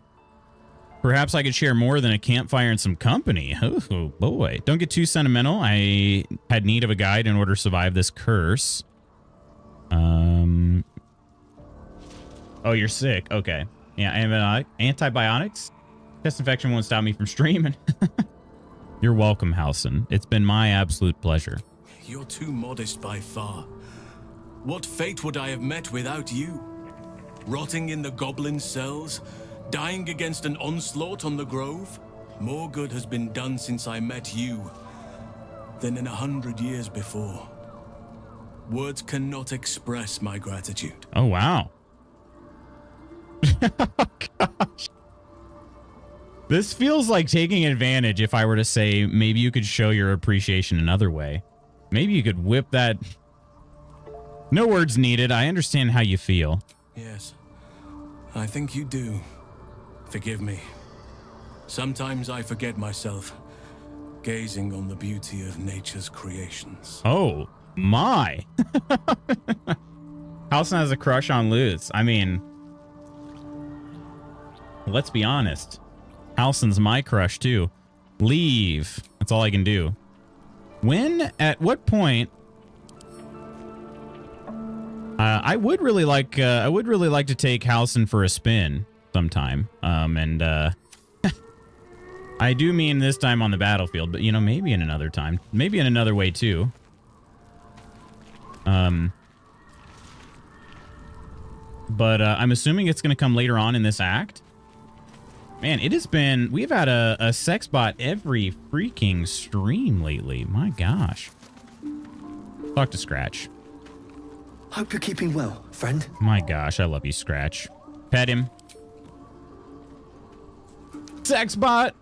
Perhaps I could share more than a campfire and some company. Oh boy. Don't get too sentimental. I had need of a guide in order to survive this curse. Oh, you're sick. Okay. Yeah, antibiotics. Chest infection won't stop me from streaming. You're welcome, Halsin. It's been my absolute pleasure. You're too modest by far. What fate would I have met without you? Rotting in the goblin cells? Dying against an onslaught on the Grove? More good has been done since I met you than in 100 years before. Words cannot express my gratitude. Oh, wow. Oh, gosh. This feels like taking advantage if I were to say maybe you could show your appreciation another way. Maybe you could whip that... No words needed. I understand how you feel. Yes, I think you do. Forgive me. Sometimes I forget myself, gazing on the beauty of nature's creations. Oh, my. Halsin has a crush on Luz. I mean, let's be honest. Halsin's my crush, too. Leave. That's all I can do. When? At what point? I would really like to take Halcyon for a spin sometime. I do mean this time on the battlefield, but you know, maybe in another time, maybe in another way too. But I'm assuming it's going to come later on in this act. Man, it has been, we've had a sex bot every freaking stream lately. My gosh. Talk to Scratch. Hope you're keeping well, friend. My gosh, I love you, Scratch. Pet him. Sex bot.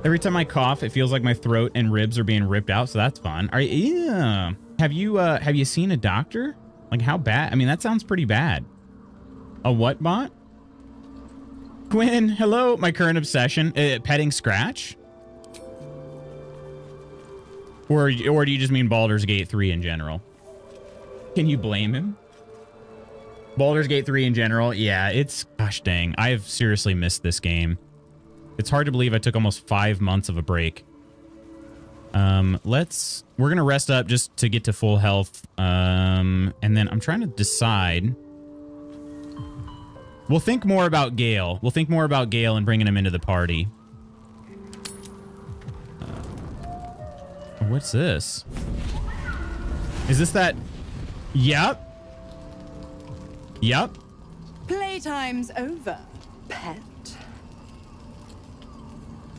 Every time I cough, it feels like my throat and ribs are being ripped out, so that's fun. Yeah. Have you seen a doctor? Like, how bad? I mean, that sounds pretty bad. A what bot? Quinn, hello. My current obsession, petting Scratch? Or do you just mean Baldur's Gate 3 in general? Can you blame him? Baldur's Gate 3 in general? Yeah, it's... Gosh dang, I've seriously missed this game. It's hard to believe I took almost 5 months of a break. We're going to rest up just to get to full health. And then I'm trying to decide... We'll think more about Gale. We'll think more about Gale and bringing him into the party. What's this? Is this that? Yep. Yep. Playtime's over, pet.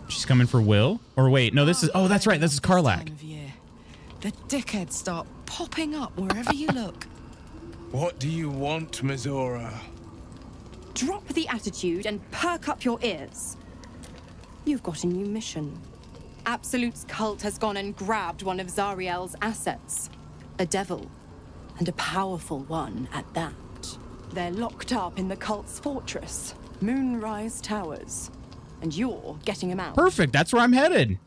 She's coming for Will? Or wait, no, this is... Oh, that's right. This is Karlach. The dickheads start popping up wherever you look. What do you want, Mizora? Drop the attitude and perk up your ears. You've got a new mission. Absolute's cult has gone and grabbed one of Zariel's assets. A devil. And a powerful one at that. They're locked up in the cult's fortress, Moonrise Towers. And you're getting him out. Perfect. That's where I'm headed.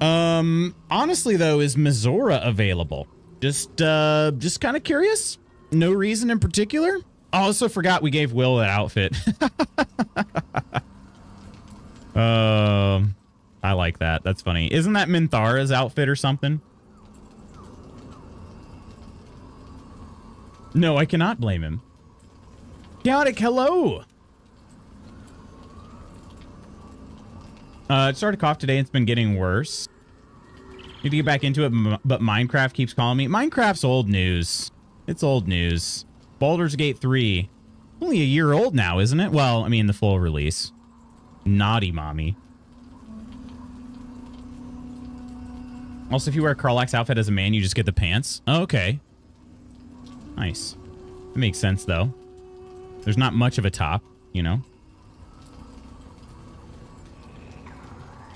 Honestly, though, is Mizora available? Just kind of curious. No reason in particular. I also forgot we gave Will that outfit. I like that. That's funny. Isn't that Minthara's outfit or something? No, I cannot blame him. Chaotic, hello. It started cough today. It's been getting worse. Need to get back into it, but Minecraft keeps calling me. Minecraft's old news. It's old news. Baldur's Gate 3. Only a year old now, isn't it? Well, I mean, the full release. Naughty mommy. Also, if you wear Karlach's outfit as a man, you just get the pants. Oh, okay. Nice. That makes sense, though. There's not much of a top, you know?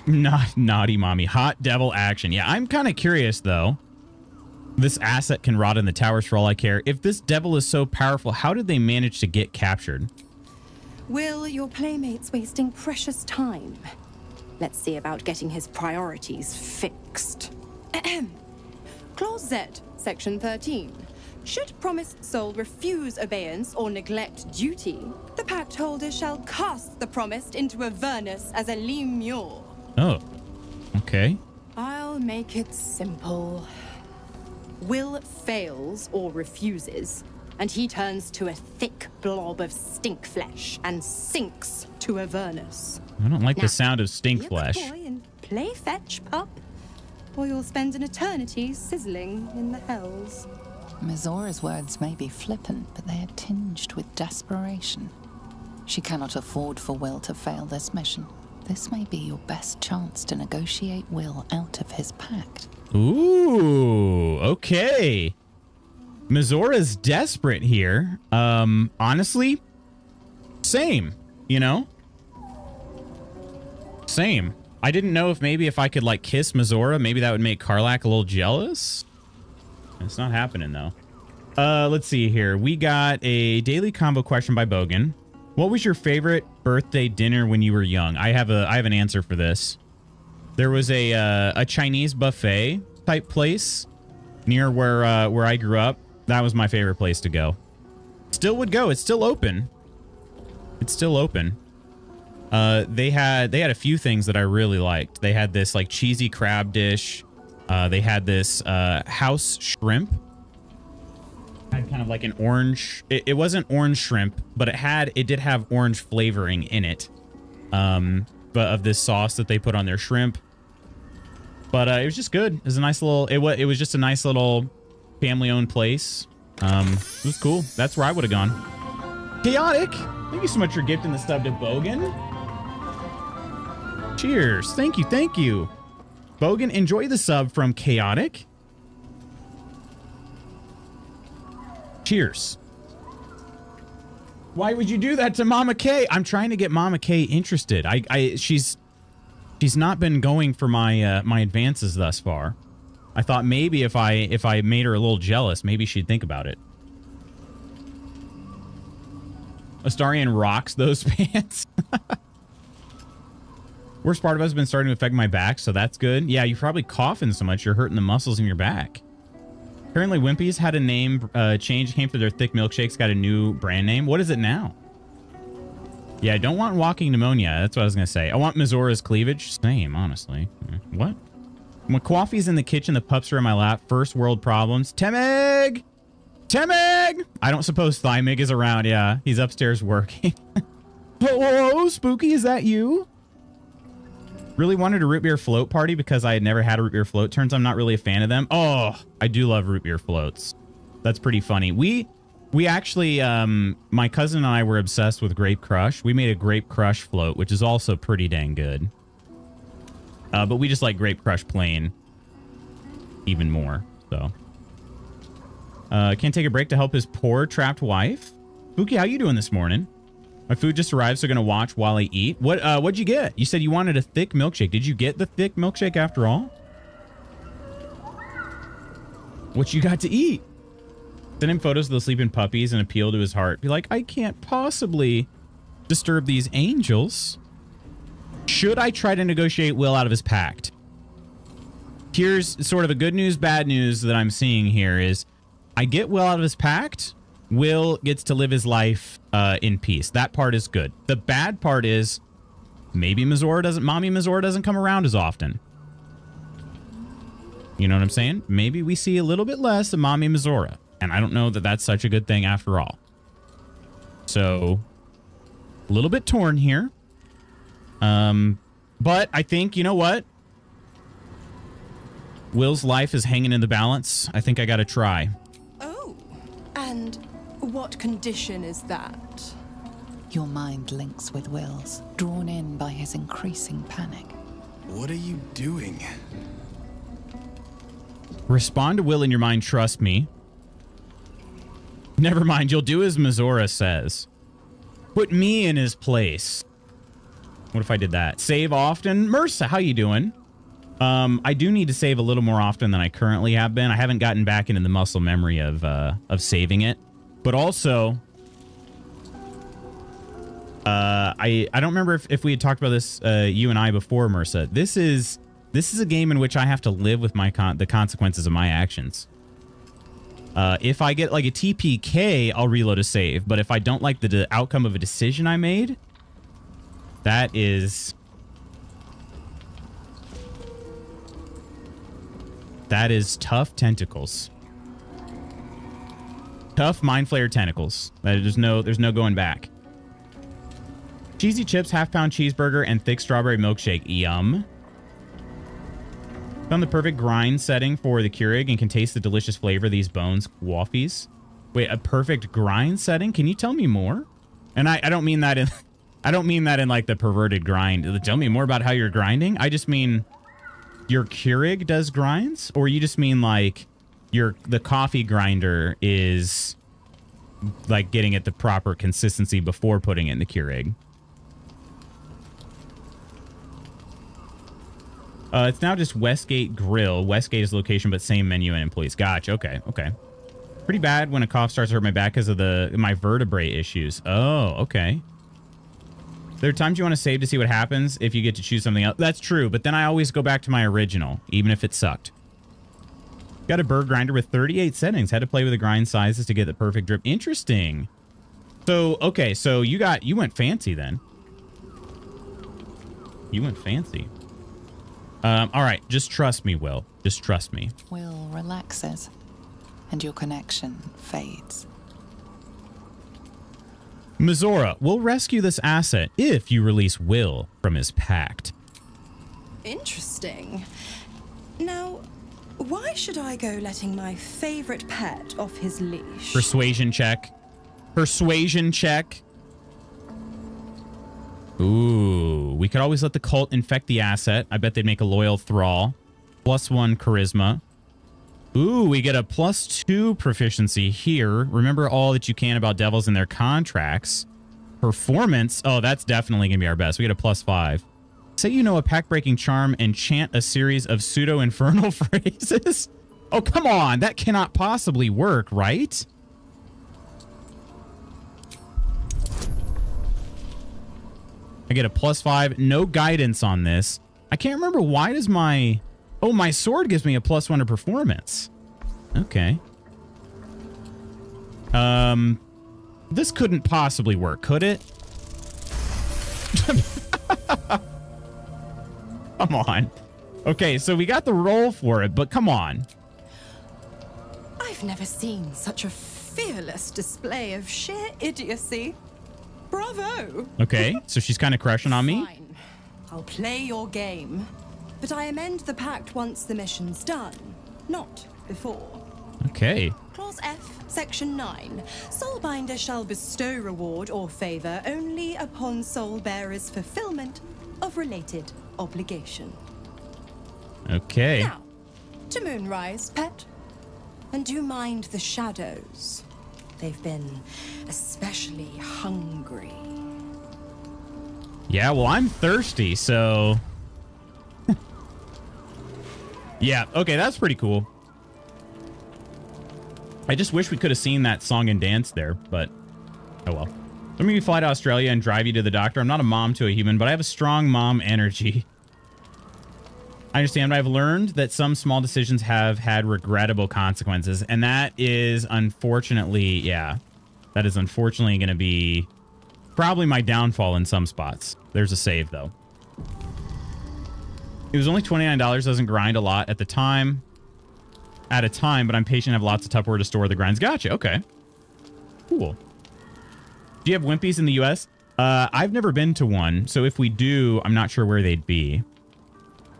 Naughty mommy. Hot devil action. Yeah, I'm kind of curious, though. This asset can rot in the towers for all I care. If this devil is so powerful, how did they manage to get captured? Will, your playmate's wasting precious time. Let's see about getting his priorities fixed. Clause Z, Section 13. Should promised soul refuse obeyance or neglect duty, the pact holder shall cast the promised into Avernus as a lemure. Oh, okay. I'll make it simple. Will fails or refuses, and he turns to a thick blob of stink flesh and sinks to Avernus. I don't like now, the sound of stink flesh. Be a boy and play fetch, pup, or you'll spend an eternity sizzling in the hells. Mizora's words may be flippant, but they are tinged with desperation. She cannot afford for Will to fail this mission. This may be your best chance to negotiate Will out of his pact. Ooh, okay. Mizora's desperate here. Honestly, same, you know? Same. I didn't know if maybe if I could, like, kiss Mizora, maybe that would make Karlach a little jealous. It's not happening, though. Let's see here. We got a daily combo question by Bogan. What was your favorite birthday dinner when you were young? I have an answer for this. There was a Chinese buffet type place near where I grew up. That was my favorite place to go. Still would go. It's still open. It's still open. They had a few things that I really liked. They had this like cheesy crab dish. They had this house shrimp. Had kind of like an orange. It wasn't orange shrimp, but it did have orange flavoring in it. But of this sauce that they put on their shrimp. But it was just good. It was a nice little. It was just a nice little family-owned place. It was cool. That's where I would have gone. Chaotic. Thank you so much for gifting the sub to Bogan. Cheers. Thank you. Thank you. Bogan, enjoy the sub from Chaotic. Cheers. Why would you do that to Mama K? I'm trying to get Mama K interested. She's not been going for my my advances thus far. I thought maybe if I made her a little jealous, maybe she'd think about it. Astarion rocks those pants. Worst part of it has been starting to affect my back, so that's good. Yeah, you're probably coughing so much you're hurting the muscles in your back. Apparently, Wimpy's had a name change. Came through their thick milkshakes, got a new brand name. What is it now? Yeah, I don't want walking pneumonia. That's what I was going to say. I want Mizora's cleavage. Same, honestly. What? When Coffee's in the kitchen, the pups are in my lap. First world problems. Temig! Temig! I don't suppose Thymig is around. Yeah, he's upstairs working. Whoa, Spooky, is that you? Really wanted a root beer float party because I had never had a root beer float. Turns I'm not really a fan of them. Oh, I do love root beer floats. That's pretty funny. We actually, my cousin and I were obsessed with Grape Crush. We made a Grape Crush float, which is also pretty dang good. But we just like Grape Crush plain even more, so. Can't take a break to help his poor trapped wife. Spooky, how you doing this morning? My food just arrived, so gonna watch while I eat. What'd you get? You said you wanted a thick milkshake. Did you get the thick milkshake after all? What you got to eat? Send him photos of the sleeping puppies and appeal to his heart. Be like, I can't possibly disturb these angels. Should I try to negotiate Will out of his pact? Here's sort of a good news, bad news that I'm seeing here is I get Will out of his pact. Will gets to live his life in peace. That part is good. The bad part is maybe Mommy Mizora doesn't come around as often. You know what I'm saying? Maybe we see a little bit less of Mommy Mizora. And I don't know that that's such a good thing after all. So, a little bit torn here. But I think, you know what? Will's life is hanging in the balance. I think I gotta try. Oh, and what condition is that? Your mind links with Will's, drawn in by his increasing panic. What are you doing? Respond to Will in your mind, trust me. Never mind, you'll do as Mizora says. Put me in his place. What if I did that? Save often? Mersa, how you doing? I do need to save a little more often than I currently have been. I haven't gotten back into the muscle memory of saving it. But also, I don't remember if we had talked about this, you and I, before, Mersa. This is a game in which I have to live with the consequences of my actions. If I get like a TPK, I'll reload a save. But if I don't like the outcome of a decision I made, that is tough tentacles. Tough mind flayer tentacles. There's no going back. Cheesy chips, half-pound cheeseburger, and thick strawberry milkshake. Yum. Found the perfect grind setting for the Keurig and can taste the delicious flavor of these bones waffies. Wait, a perfect grind setting? Can you tell me more? And I don't mean that in I don't mean that in like the perverted grind. Tell me more about how you're grinding. I just mean your Keurig does grinds, or you just mean like the coffee grinder is like getting it the proper consistency before putting it in the Keurig. It's now just Westgate Grill. Westgate is location, but same menu and employees. Gotcha. Okay. Okay. Pretty bad when a cough starts to hurt my back because of my vertebrae issues. Oh, okay. There are times you want to save to see what happens if you get to choose something else. That's true, but then I always go back to my original, even if it sucked. Got a burr grinder with 38 settings. Had to play with the grind sizes to get the perfect drip. Interesting. So, okay, so you went fancy then. You went fancy. All right, just trust me, Will. Just trust me. Will relaxes, and your connection fades. Mizora, we'll rescue this asset if you release Will from his pact. Interesting. Now, why should I go letting my favorite pet off his leash? Persuasion check. Persuasion check. Ooh, we could always let the cult infect the asset. I bet they'd make a loyal thrall. +1 charisma. Ooh, we get a +2 proficiency here. Remember all that you can about devils and their contracts. Performance. Oh, that's definitely going to be our best. We get a +5. Say you know a pact-breaking charm and chant a series of pseudo-infernal phrases. Oh, come on. That cannot possibly work, right? I get a +5. No guidance on this. I can't remember. Why does my... Oh, my sword gives me a +1 to performance. Okay. This couldn't possibly work, could it? Come on. Okay, so we got the roll for it, but come on. I've never seen such a fearless display of sheer idiocy. Bravo. Okay, so she's kind of crushing on me. Fine. I'll play your game. But I amend the pact once the mission's done, not before. Okay. Clause F, Section 9. Soulbinder shall bestow reward or favor only upon soul bearer's fulfillment of related obligation. Okay. Now, to Moonrise, pet. And do mind the shadows. They've been especially hungry. Yeah, well, I'm thirsty, so... Yeah, okay, that's pretty cool. I just wish we could have seen that song and dance there, but oh well. Let me fly to Australia and drive you to the doctor. I'm not a mom to a human, but I have a strong mom energy. I understand, but I've learned that some small decisions have had regrettable consequences, and that is unfortunately, yeah, that is unfortunately going to be probably my downfall in some spots. There's a save, though. It was only $29. Doesn't grind a lot at the time. At a time, but I'm patient. Have lots of Tupperware to store the grinds. Gotcha. Okay. Cool. Do you have Wimpies in the U.S.? I've never been to one, so if we do, I'm not sure where they'd be.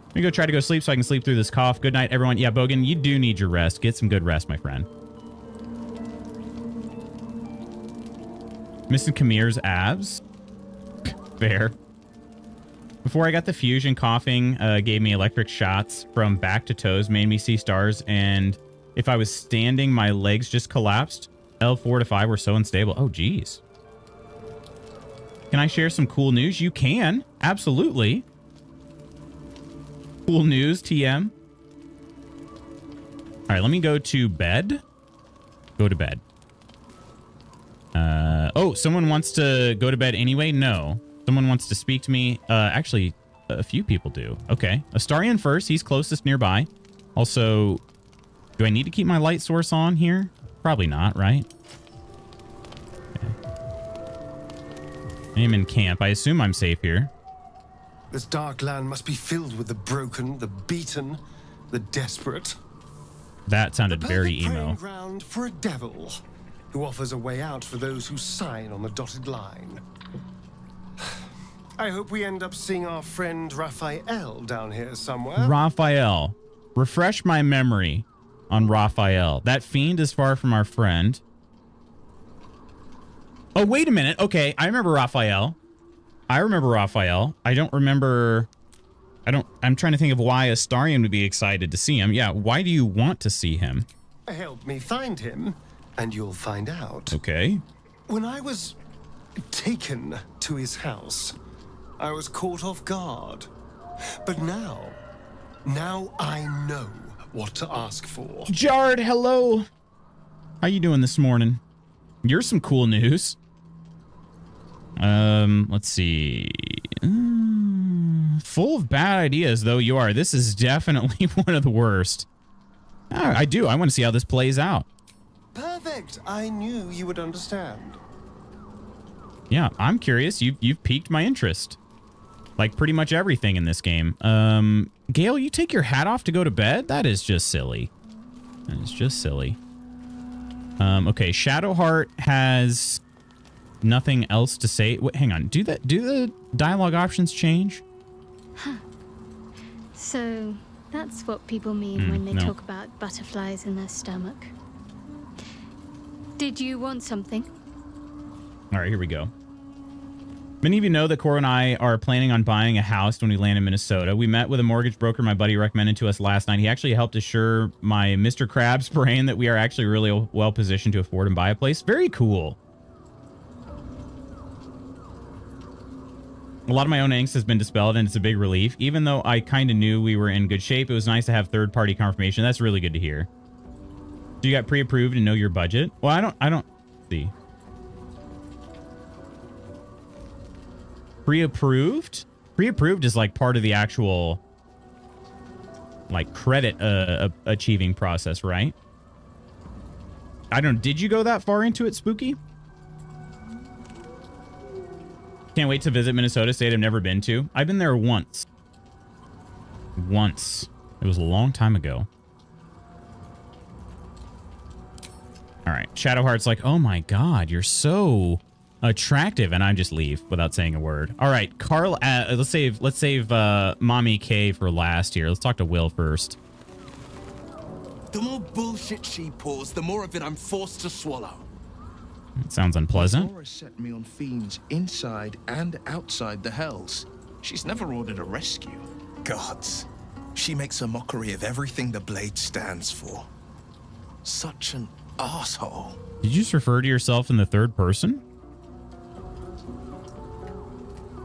Let me go try to go sleep so I can sleep through this cough. Good night, everyone. Yeah, Bogan, you do need your rest. Get some good rest, my friend. Missing Kamir's abs. Fair. Before I got the fusion, coughing gave me electric shots from back to toes, made me see stars, and if I was standing, my legs just collapsed. L4 to 5 were so unstable. Oh, geez. Can I share some cool news? You can. Absolutely. Cool news, TM. All right, let me go to bed. Go to bed. Oh, someone wants to go to bed anyway? No. Someone wants to speak to me. Actually, a few people do. Okay. Astarion first. He's closest nearby. Also, do I need to keep my light source on here? Probably not, right? Okay. I am in camp. I assume I'm safe here. This dark land must be filled with the broken, the beaten, the desperate. That sounded very emo. Ground for a devil who offers a way out for those who sign on the dotted line. I hope we end up seeing our friend Raphael down here somewhere. Raphael. Refresh my memory on Raphael. That fiend is far from our friend. Oh, wait a minute. Okay, I remember Raphael. I remember Raphael. I don't remember... I'm trying to think of why Astarion would be excited to see him. Yeah, why do you want to see him? Help me find him, and you'll find out. Okay. When I was taken to his house, I was caught off guard. But now I know what to ask for. Jard, hello. How you doing this morning? You're some cool news. Let's see. Full of bad ideas, though you are. This is definitely one of the worst. I do. I want to see how this plays out. Perfect. I knew you would understand. Yeah, I'm curious. You've piqued my interest. Like pretty much everything in this game. Gale, you take your hat off to go to bed? That is just silly. That is just silly. Okay, Shadowheart has nothing else to say. Wait, hang on. Do the dialogue options change? Huh. So that's what people mean when they talk about butterflies in their stomach. Did you want something? All right, here we go. Many of you know that Cora and I are planning on buying a house when we land in Minnesota. We met with a mortgage broker my buddy recommended to us last night. He actually helped assure my Mr. Krabs brain that we are actually really well positioned to afford and buy a place. Very cool. A lot of my own angst has been dispelled, and it's a big relief. Even though I kind of knew we were in good shape, it was nice to have third-party confirmation. That's really good to hear. So you got pre-approved and know your budget? Well, I don't see. Pre-approved? Pre-approved is like part of the actual like credit achieving process, right? I don't. Did you go that far into it, Spooky? Can't wait to visit Minnesota State. I've never been to. I've been there once. Once. It was a long time ago. All right. Shadowheart's like, oh my God, you're so attractive, and I just leave without saying a word. All right, Carl. Let's save Mommy K for last here. Let's talk to Will first. The more bullshit she pours, the more of it I'm forced to swallow. It sounds unpleasant. Laura set me on fiends inside and outside the hells. She's never ordered a rescue. Gods. She makes a mockery of everything the blade stands for. Such an asshole. Did you just refer to yourself in the third person?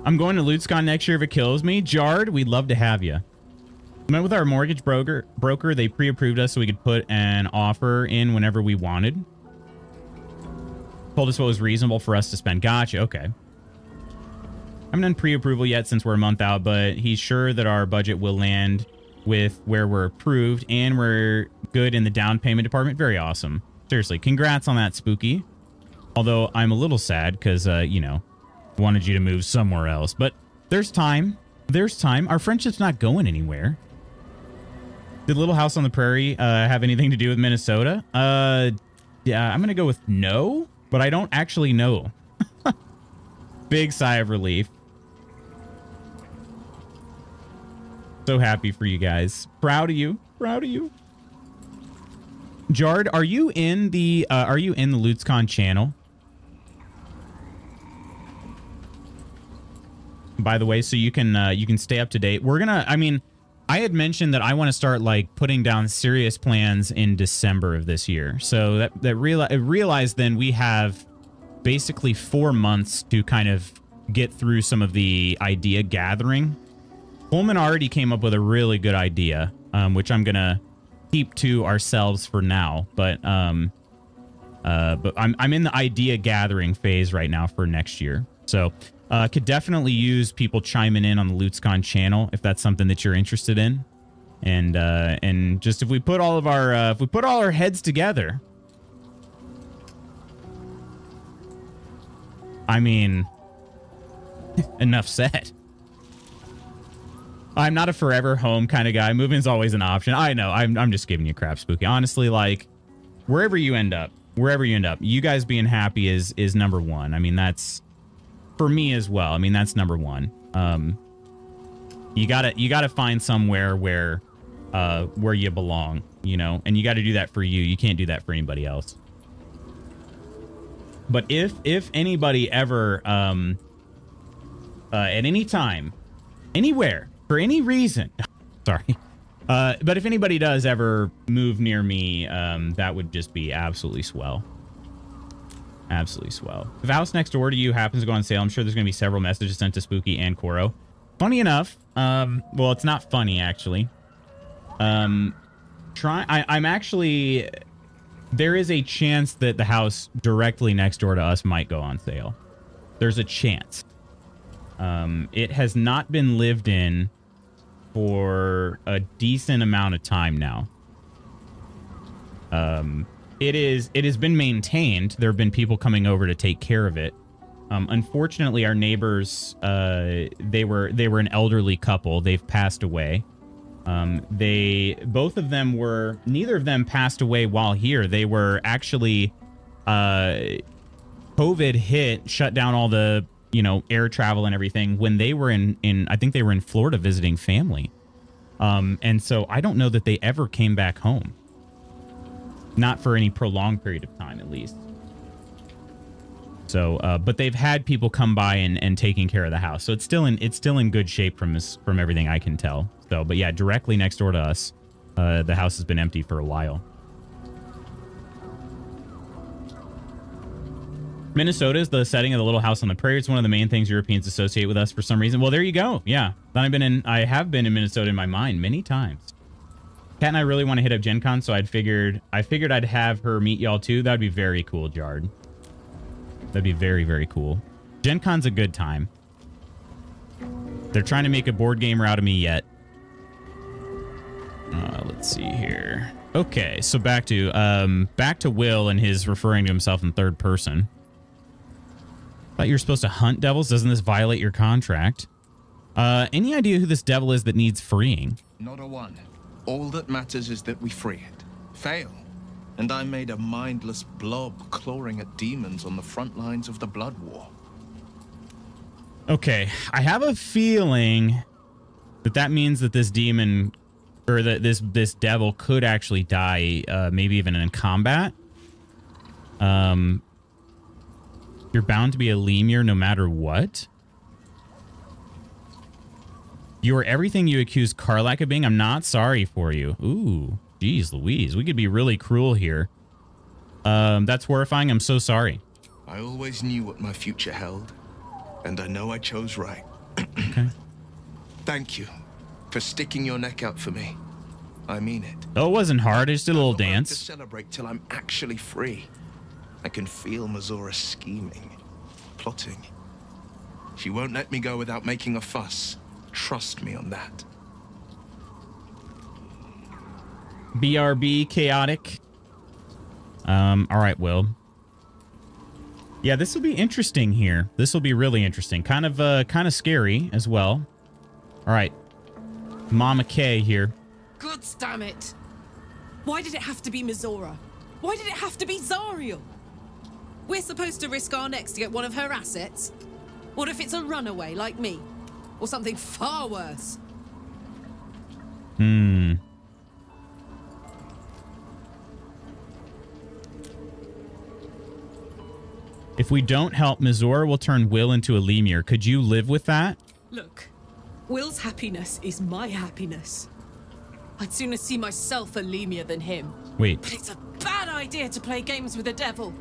I'm going to LutzCon next year if it kills me. Jard, we'd love to have you. Met with our mortgage broker. They pre-approved us so we could put an offer in whenever we wanted. Told us what was reasonable for us to spend. Gotcha. Okay. I haven't done pre-approval yet since we're a month out, but he's sure that our budget will land with where we're approved and we're good in the down payment department. Very awesome. Seriously, congrats on that, Spooky. Although I'm a little sad because, you know, wanted you to move somewhere else. But there's time. There's time. Our friendship's not going anywhere. Did Little House on the Prairie have anything to do with Minnesota? Yeah, I'm going to go with no, but I don't actually know. Big sigh of relief. So happy for you guys. Proud of you. Proud of you. Jard, are you in the LutzCon channel? By the way, so you can stay up to date. We're gonna, I mean, I had mentioned that I want to start like putting down serious plans in December of this year. So realized then we have basically 4 months to kind of get through some of the idea gathering. Coleman already came up with a really good idea, which I'm gonna keep to ourselves for now. But I'm in the idea gathering phase right now for next year. So could definitely use people chiming in on the LutzCon channel if that's something that you're interested in. And just if we put all of our heads together. I mean, enough said. I'm not a forever home kind of guy. Moving is always an option. I know. I'm just giving you crap, Spooky. Honestly, like wherever you end up, you guys being happy is number one. I mean, that's for me as well. I mean, that's number one. You gotta find somewhere where you belong, you know, and you got to do that for you. You can't do that for anybody else. But if anybody ever, at any time, anywhere, for any reason, sorry, but if anybody does ever move near me, that would just be absolutely swell. Absolutely swell. If a house next door to you happens to go on sale, I'm sure there's going to be several messages sent to Spooky and Koro. Funny enough, well, it's not funny, actually. I'm actually... There is a chance that the house directly next door to us might go on sale. There's a chance. It has not been lived in for a decent amount of time now. It has been maintained. There have been people coming over to take care of it. Unfortunately, our neighbors, they were an elderly couple. They've passed away. Both of them were, neither of them passed away while here. They were actually, COVID hit, shut down all the, air travel and everything when they were I think they were in Florida visiting family. And so I don't know that they ever came back home. Not for any prolonged period of time, at least. So, but they've had people come by and taking care of the house. So it's still in good shape from everything I can tell. So, but yeah, directly next door to us, the house has been empty for a while. Minnesota is the setting of the little house on the prairie. It's one of the main things Europeans associate with us for some reason. Well, there you go. Yeah, I have been in Minnesota in my mind many times. Kat and I really want to hit up Gen Con, so I figured I'd have her meet y'all too. That'd be very cool, Jard. That'd be very, very cool. Gen Con's a good time. They're trying to make a board gamer out of me yet. Let's see here. Okay, so back to Will and his referring to himself in third person. Thought you were supposed to hunt devils. Doesn't this violate your contract? Any idea who this devil is that needs freeing? Not a one. All that matters is that we free it. Fail, and I'm made a mindless blob clawing at demons on the front lines of the blood war. Okay, I have a feeling that means that this demon, or that this devil could actually die, maybe even in combat. You're bound to be a lemur no matter what. You are everything you accuse Karlach of being. I'm not sorry for you. Ooh, geez Louise. We could be really cruel here. That's horrifying. I'm so sorry. I always knew what my future held, and I know I chose right. Okay. Thank you for sticking your neck out for me. I mean it. Oh, it wasn't hard. I just did a little I'm not going dance. to celebrate till I'm actually free. I can feel Mazora scheming, plotting. She won't let me go without making a fuss. Trust me on that. BRB chaotic. All right, Will. Yeah, this will be interesting here. This will be really interesting. Kind of scary as well. All right, Mama K here. God damn it! Why did it have to be Mazora? Why did it have to be Zariel? We're supposed to risk our necks to get one of her assets? What if it's a runaway like me? Or something far worse? If we don't help, Mazora will turn Will into a lemur. Could you live with that? Look, Will's happiness is my happiness. I'd sooner see myself a lemur than him. Wait. But it's a bad idea to play games with the devil.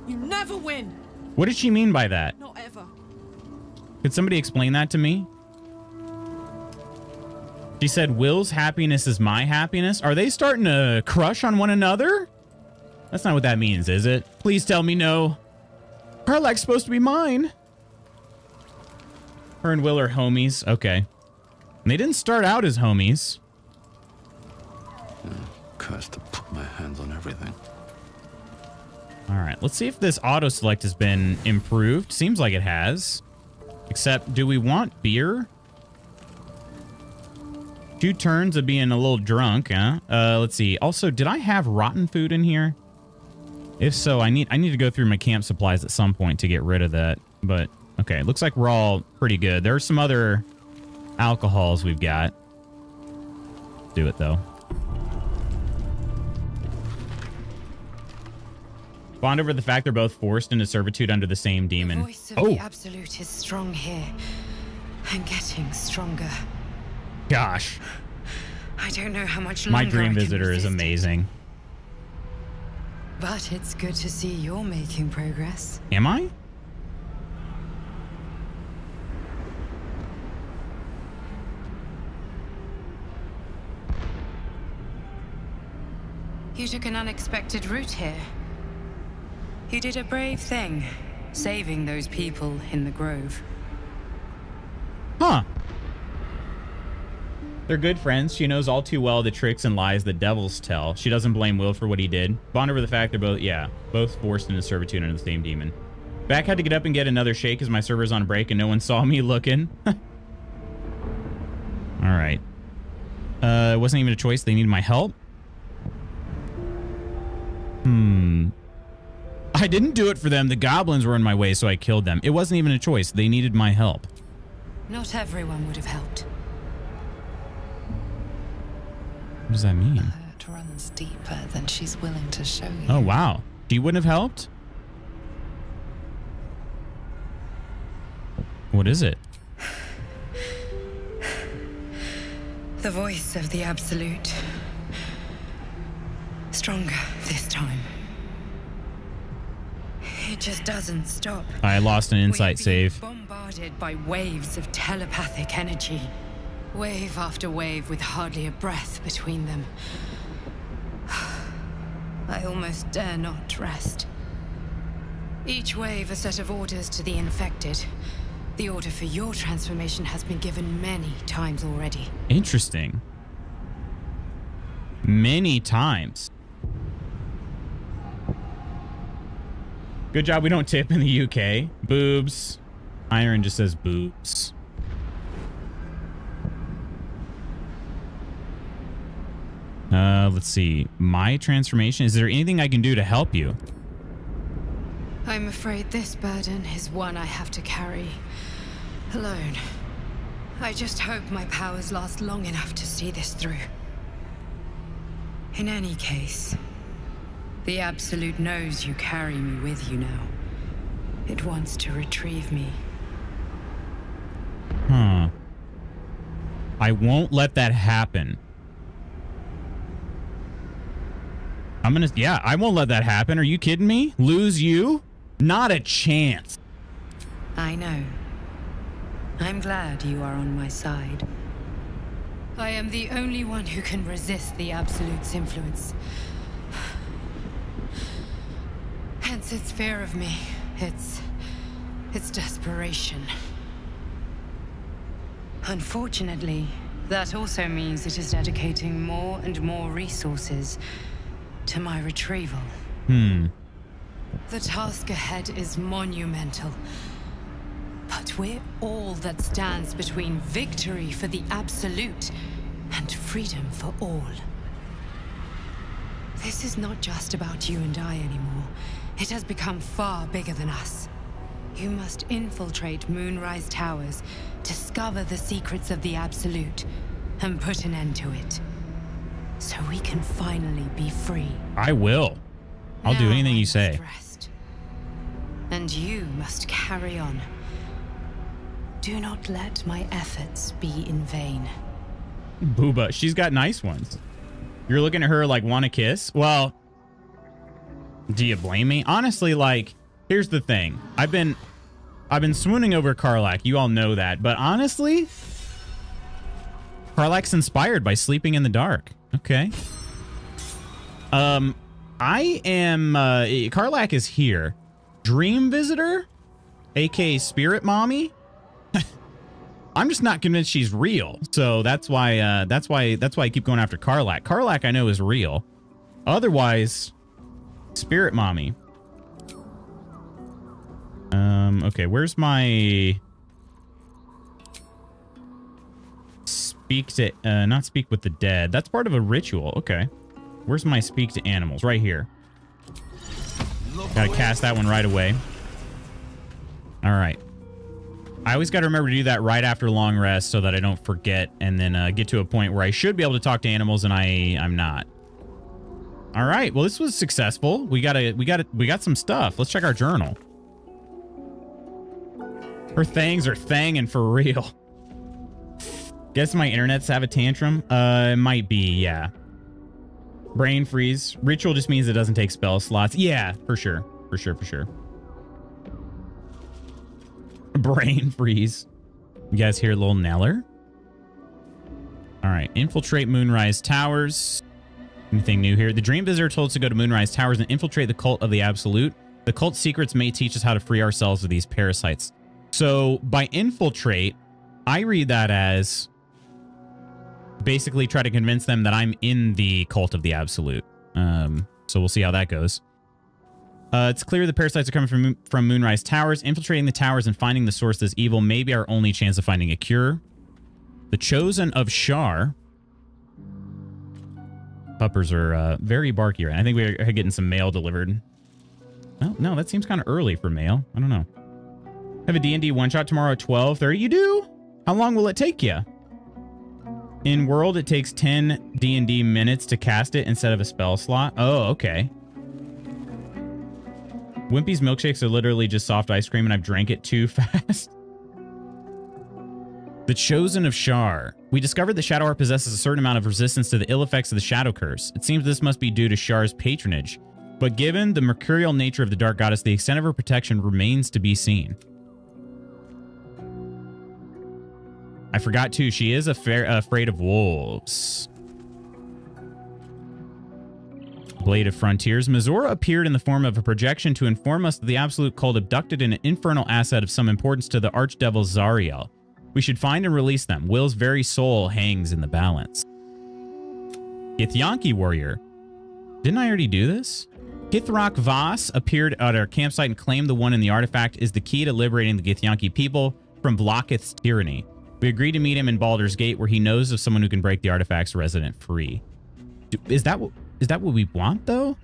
You never win. What did she mean by that? Not ever. Could somebody explain that to me? She said, Will's happiness is my happiness. Are they starting to crush on one another? That's not what that means, is it? Please tell me no. Karlach's supposed to be mine. Her and Will are homies. Okay. And they didn't start out as homies. Cursed to put my hands on everything. All right. Let's see if this auto select has been improved. Seems like it has. Except, do we want beer? 2 turns of being a little drunk, huh? Let's see. Also, did I have rotten food in here? If so, I need to go through my camp supplies at some point to get rid of that. But, okay. Looks like we're all pretty good. There are some other alcohols we've got. Do it, though. Bond over the fact they're both forced into servitude under the same demon. The voice of the Absolute is strong here. and getting stronger. Gosh. I don't know how much longer My dream visitor is amazing. But it's good to see you're making progress. Am I? You took an unexpected route here. You did a brave thing, saving those people in the grove. Huh. They're good friends. She knows all too well the tricks and lies that devils tell. She doesn't blame Will for what he did. Bond over the fact they're both forced into servitude under the same demon. Back had to get up and get another shake as my server's on break and no one saw me looking. All right. wasn't even a choice. They needed my help. I didn't do it for them. The goblins were in my way, so I killed them. It wasn't even a choice. They needed my help. Not everyone would have helped. What does that mean? It runs deeper than she's willing to show you. Oh, wow. She wouldn't have helped? What is it? The voice of the Absolute. Stronger this time. It just doesn't stop. I lost an insight save. Bombarded by waves of telepathic energy. Wave after wave with hardly a breath between them. I almost dare not rest. Each wave a set of orders to the infected. The order for your transformation has been given many times already. Interesting. Many times. Good job we don't tip in the UK. Boobs. Iron just says boobs. Let's see. My transformation. Is there anything I can do to help you? I'm afraid this burden is one I have to carry alone. I just hope my powers last long enough to see this through. In any case, the Absolute knows you carry me with you now. It wants to retrieve me. Huh. I won't let that happen. Yeah, I won't let that happen. Are you kidding me? Lose you? Not a chance. I know. I'm glad you are on my side. I am the only one who can resist the Absolute's influence. Hence its fear of me. Its desperation. Unfortunately, that also means it is dedicating more and more resources to my retrieval. The task ahead is monumental. But we're all that stands between victory for the Absolute and freedom for all. This is not just about you and I anymore. It has become far bigger than us. You must infiltrate Moonrise Towers, discover the secrets of the Absolute, and put an end to it. So we can finally be free. I will. I'll do anything you say. Rest. And you must carry on. Do not let my efforts be in vain. Booba, she's got nice ones. You're looking at her like want to kiss? Well, do you blame me? Honestly, like, here's the thing. I've been swooning over Karlach. You all know that. But honestly, Karlach's inspired by sleeping in the dark. Okay. I am Karlach is here. Dream Visitor, aka Spirit Mommy. I'm just not convinced she's real. So that's why I keep going after Karlach. Karlach I know is real. Otherwise, Spirit Mommy. Okay, where's my speak to not speak with the dead? That's part of a ritual. Okay. Where's my speak to animals? Right here. Gotta cast that one right away. All right. I always got to remember to do that right after long rest so that I don't forget and then get to a point where I should be able to talk to animals and I'm not. All right. Well, this was successful. We got some stuff. Let's check our journal. Her thangs are thanging for real. Guess my internet's have a tantrum. It might be, yeah. Brain freeze. Ritual just means it doesn't take spell slots. Yeah, for sure. For sure. Brain freeze. You guys hear little Neller? All right. Infiltrate Moonrise Towers. Anything new here? The Dream Visitor told us to go to Moonrise Towers and infiltrate the cult of the Absolute. The cult's secrets may teach us how to free ourselves of these parasites. So by infiltrate, I read that as basically try to convince them that I'm in the cult of the Absolute. So we'll see how that goes. It's clear the parasites are coming from Moonrise Towers. Infiltrating the towers and finding the source of this evil may be our only chance of finding a cure. The Chosen of Shar. Puppers are very barky right. I think we're getting some mail delivered. Well, no, that seems kind of early for mail. I don't know. Have a D&D one-shot tomorrow at 12:30. You do? How long will it take you? In World, it takes 10 D&D minutes to cast it instead of a spell slot. Oh, okay. Wimpy's milkshakes are literally just soft ice cream, and I've drank it too fast. The Chosen of Shar. We discovered that Shadowheart possesses a certain amount of resistance to the ill effects of the Shadow Curse. It seems this must be due to Shar's patronage. But given the mercurial nature of the Dark Goddess, the extent of her protection remains to be seen. I forgot too, she is afraid of wolves. Blade of Frontiers. Mizora appeared in the form of a projection to inform us that the Absolute Cult abducted an infernal asset of some importance to the Archdevil Zariel. We should find and release them. Will's very soul hangs in the balance. Githyanki Warrior. Didn't I already do this? Githrak Voss appeared at our campsite and claimed the one in the artifact is the key to liberating the Githyanki people from Vlaakith's tyranny. We agreed to meet him in Baldur's Gate, where he knows of someone who can break the artifact's resident free. Is that what we want, though?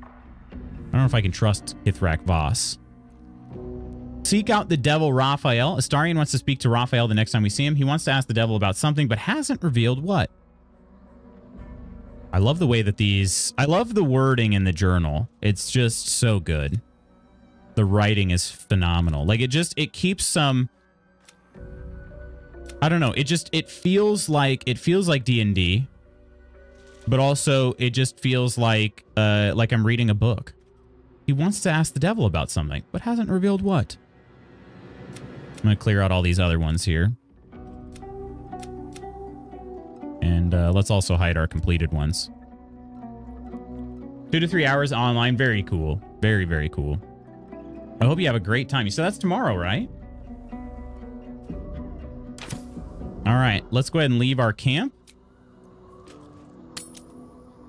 I don't know if I can trust Githrak Voss. Seek out the devil Raphael. Astarion wants to speak to Raphael the next time we see him. He wants to ask the devil about something, but hasn't revealed what. I love the way that these... I love the wording in the journal. It's just so good. The writing is phenomenal. Like, it keeps some... I don't know. It feels like D&D, but also it just feels like I'm reading a book. He wants to ask the devil about something, but hasn't revealed what. I'm going to clear out all these other ones here. And let's also hide our completed ones. 2 to 3 hours online. Very cool. Very, very cool. I hope you have a great time. So that's tomorrow, right? All right. Let's go ahead and leave our camp.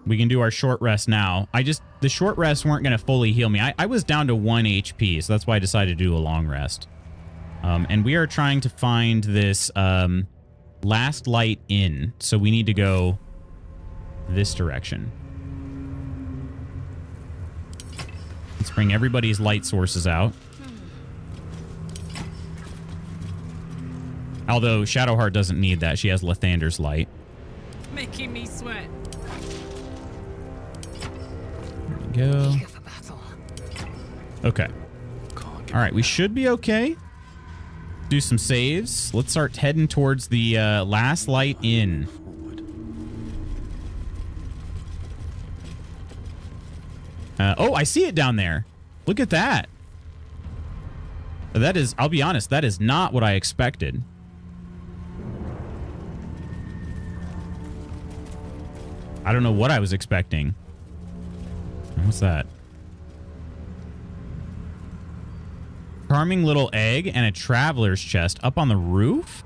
We can do our short rest now. The short rests weren't going to fully heal me. I was down to 1 HP, so that's why I decided to do a long rest. And we are trying to find this Last Light Inn. So we need to go this direction. Let's bring everybody's light sources out. Although Shadowheart doesn't need that. She has Lathander's light. Making me sweat. There we go. Okay. All right, we should be okay. Do some saves. Let's start heading towards the Last Light Inn. Oh, I see it down there. Look at that. That is, I'll be honest, that is not what I expected. I don't know what I was expecting. What's that? Charming little egg and a traveler's chest up on the roof?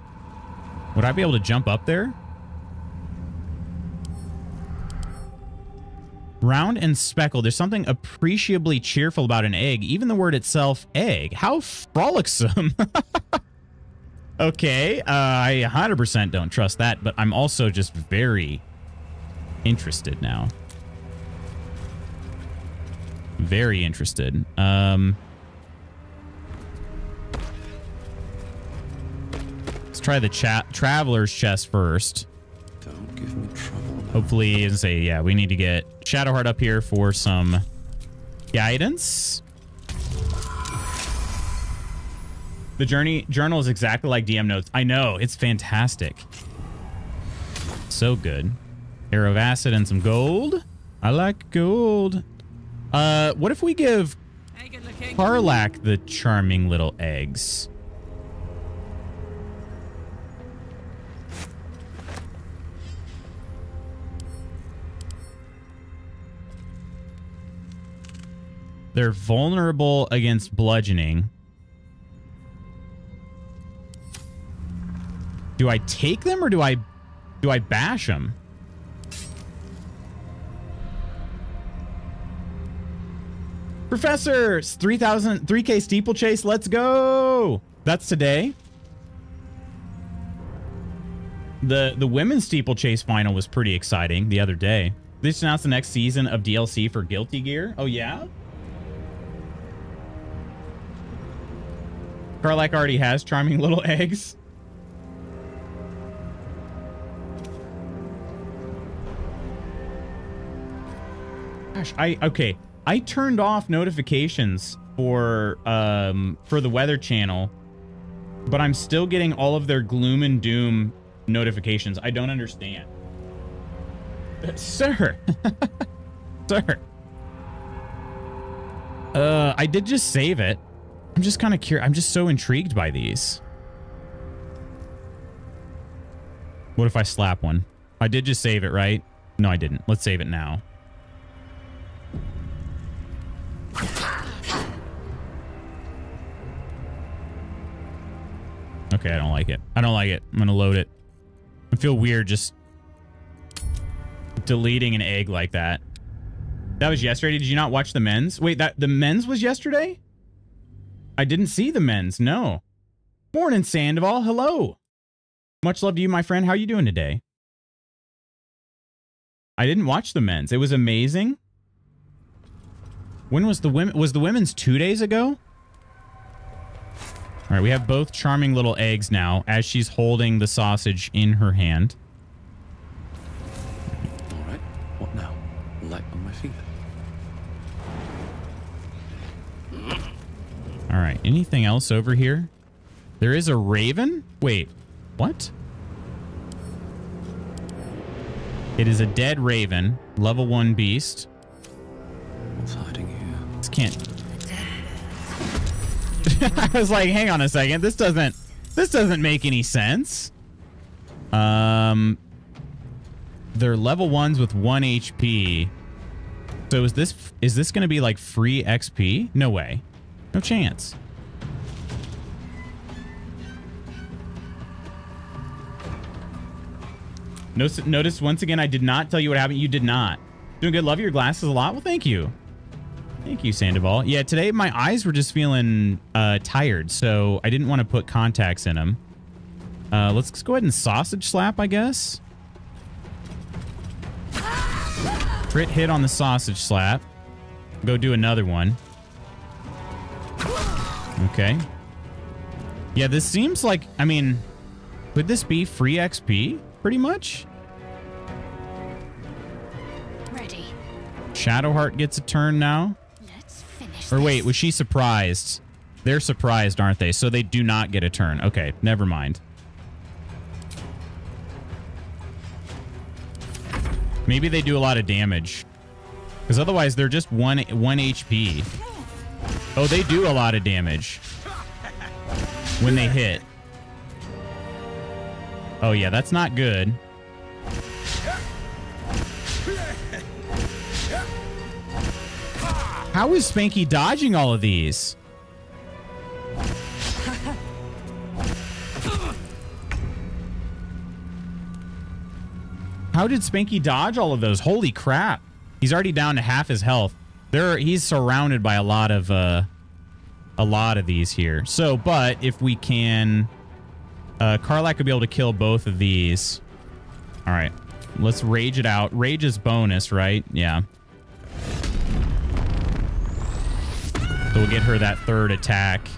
Would I be able to jump up there? Round and speckled. There's something appreciably cheerful about an egg. Even the word itself, egg. How frolicsome. Okay, I 100% don't trust that, but I'm also just very interested now. Very interested. Let's try the traveler's chest first. Don't give me trouble. Hopefully, as I say, yeah, we need to get Shadowheart up here for some guidance. The journal is exactly like DM notes. I know, it's fantastic. So good. Arrow of acid and some gold. I like gold. What if we give Karlak the charming little eggs? They're vulnerable against bludgeoning. Do I take them or do I bash them? Professor, 3K steeplechase, let's go. That's today. The women's steeplechase final was pretty exciting the other day. They just announced the next season of DLC for Guilty Gear. Oh, yeah? Karlak already has charming little eggs. Gosh, okay. I turned off notifications for the Weather Channel, but I'm still getting all of their gloom and doom notifications. I don't understand. Sir. Sir. I did just save it. I'm just kind of curious. I'm just so intrigued by these. What if I slap one? I did just save it, right? No, I didn't. Let's save it now. Okay, I don't like it. I don't like it. I'm gonna load it. I feel weird just deleting an egg like that. That was yesterday. Did you not watch the men's? Wait, the men's was yesterday? I didn't see the men's. No. Morning, Sandoval. Hello. Much love to you, my friend. How are you doing today? I didn't watch the men's. It was amazing. When was the women? Was the women's 2 days ago? All right, we have both charming little eggs now as she's holding the sausage in her hand. All right, what now? Light on my finger. All right, anything else over here? There is a raven? Wait, what? It is a dead raven, level 1 beast. What's hiding here? This can't... I was like, hang on a second. This doesn't make any sense. They're level 1s with 1 HP. So is this going to be like free XP? No way. No chance. Notice once again, I did not tell you what happened. You did not. Doing good. Love your glasses a lot. Well, thank you. Thank you, Sandoval. Yeah, today my eyes were just feeling tired, so I didn't want to put contacts in them. Let's go ahead and sausage slap, I guess. Crit hit on the sausage slap. Go do another one. Okay. Yeah, this seems like, I mean, would this be free XP, pretty much? Ready. Shadowheart gets a turn now. Or wait, was she surprised? They're surprised, aren't they? So they do not get a turn. Okay, never mind. Maybe they do a lot of damage. Because otherwise they're just one HP. Oh, they do a lot of damage. When they hit. Oh yeah, that's not good. How is Spanky dodging all of these? How did Spanky dodge all of those? Holy crap. He's already down to half his health. He's surrounded by a lot of these here. So, but if we can... Karlak could be able to kill both of these. All right. Let's rage it out. Rage is bonus, right? Yeah. So we'll get her that third attack.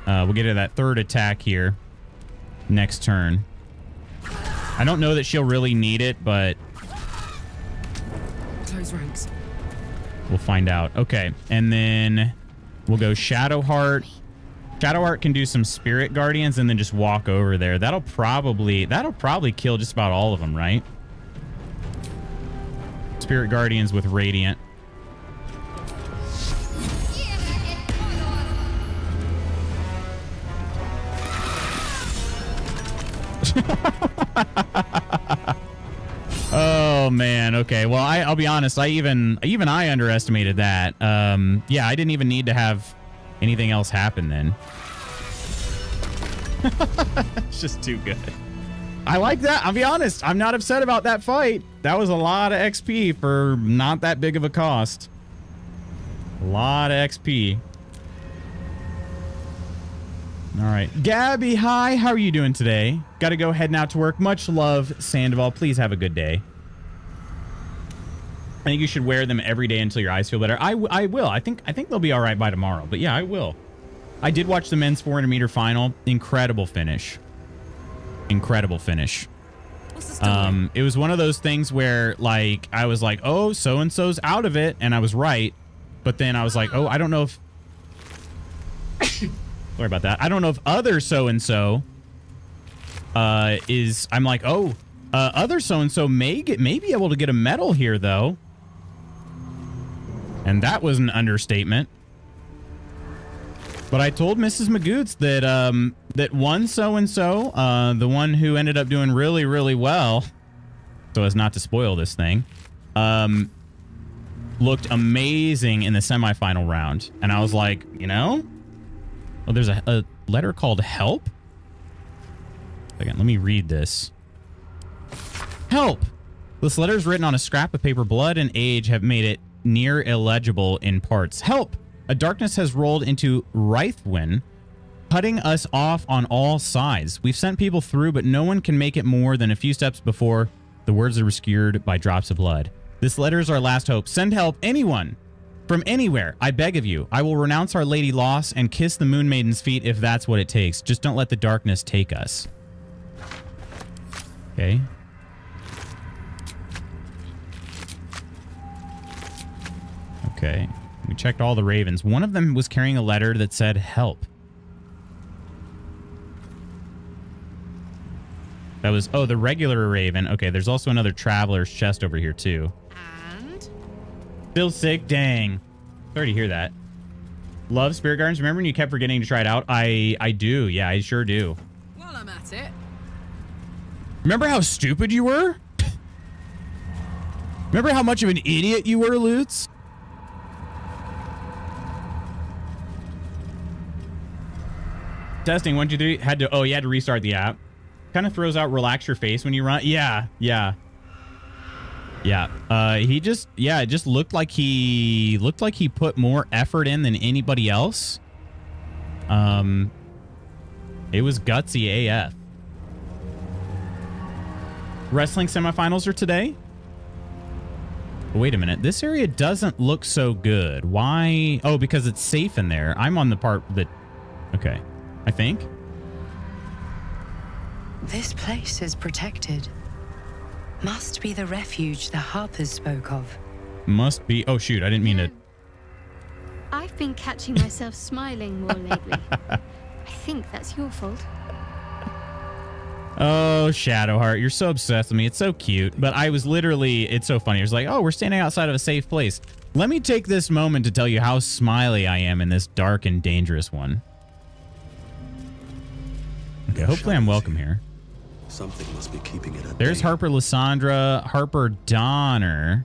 We'll get her that third attack here next turn. I don't know that she'll really need it, but Close ranks. We'll find out. Okay, and then we'll go Shadowheart. Shadowheart can do some Spirit Guardians and then just walk over there. That'll probably kill just about all of them, right? Spirit Guardians with Radiant. Oh man, okay. Well, I'll be honest, I underestimated that. Yeah, I didn't even need to have anything else happen then. It's just too good. I like that. I'll be honest, I'm not upset about that fight. That was a lot of XP for not that big of a cost. A lot of XP. All right. Gabby, hi. How are you doing today? Got to go heading out to work. Much love, Sandoval. Please have a good day. I think you should wear them every day until your eyes feel better. I will. I think they'll be all right by tomorrow. But yeah, I will. I did watch the men's 400-meter final. Incredible finish. Incredible finish. It was one of those things where, like, I was like, oh, so-and-so's out of it. And I was right. But then I was like, oh, I don't know if... Sorry about that. I don't know if other so-and-so is... I'm like, oh, other so-and-so may be able to get a medal here, though. And that was an understatement. But I told Mrs. Magoots that that one so-and-so, the one who ended up doing really, really well, so as not to spoil this thing, looked amazing in the semifinal round. And I was like, you know, oh, there's a letter called help. Again, let me read this. Help! This letter is written on a scrap of paper. Blood and age have made it near illegible in parts. Help! A darkness has rolled into Rythwin, cutting us off on all sides. We've sent people through, but no one can make it more than a few steps before the words are obscured by drops of blood. This letter is our last hope. Send help, anyone, from anywhere. I beg of you. I will renounce Our Lady Loss and kiss the Moon Maiden's feet if that's what it takes. Just don't let the darkness take us. Okay. Okay. We checked all the ravens. One of them was carrying a letter that said help. That was, oh, the regular raven. Okay, there's also another traveler's chest over here, too. And? Still sick? Dang. Sorry to hear that. Love Spirit Gardens. Remember when you kept forgetting to try it out? I do. Yeah, I sure do. While I'm at it. Remember how stupid you were? Remember how much of an idiot you were, Lutz? Testing 1, 2, 3. Had to. Oh, you had to restart the app. Kind of throws out relax your face when you run. Yeah. He just. Yeah. It just looked like he put more effort in than anybody else. It was gutsy AF. Wrestling semifinals are today. Wait a minute. This area doesn't look so good. Why? Oh, because it's safe in there. I'm on the part that. Okay. I think. This place is protected. Must be the refuge the Harpers spoke of. Must be. Oh, shoot. I didn't mean to. I've been catching myself smiling more lately. I think that's your fault. Oh, Shadowheart. You're so obsessed with me. It's so cute. But I was literally. It's so funny. It was like, oh, we're standing outside of a safe place. Let me take this moment to tell you how smiley I am in this dark and dangerous one. Okay, hopefully I'm welcome here. Something must be keeping it at There's bay. Harper Lysandra, Harper Donner,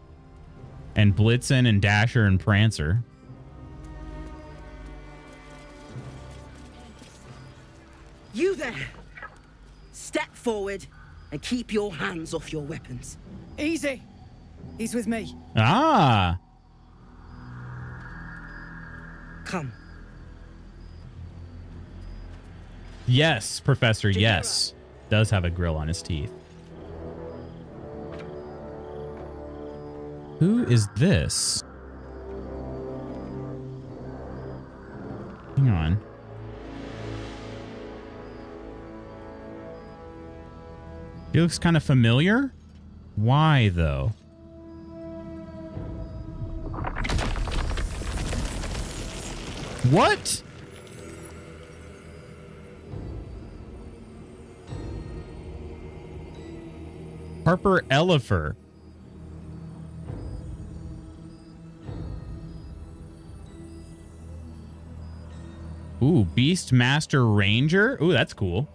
and Blitzen and Dasher and Prancer. You there! Step forward and keep your hands off your weapons. Easy. He's with me. Ah! Come. Yes, Professor, yes. Does have a grill on his teeth. Who is this? Hang on. He looks kind of familiar. Why, though? What? Harper Elifer. Ooh, Beastmaster Ranger. Ooh, that's cool.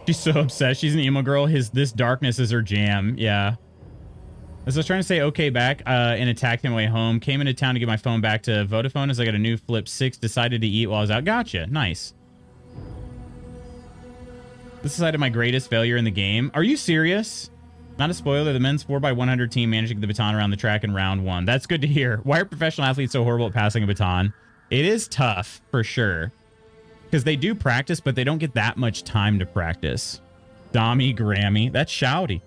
She's so obsessed. She's an emo girl. This darkness is her jam. Yeah. As I was trying to say okay back and attacked him way home. Came into town to get my phone back to Vodafone as I got a new Flip 6. Decided to eat while I was out. Gotcha. Nice. This is my greatest failure in the game. Are you serious? Not a spoiler. The men's 4x100 team managed to get the baton around the track in round 1. That's good to hear. Why are professional athletes so horrible at passing a baton? It is tough, for sure. Because they do practice, but they don't get that much time to practice. Dommy, Grammy. That's shouty.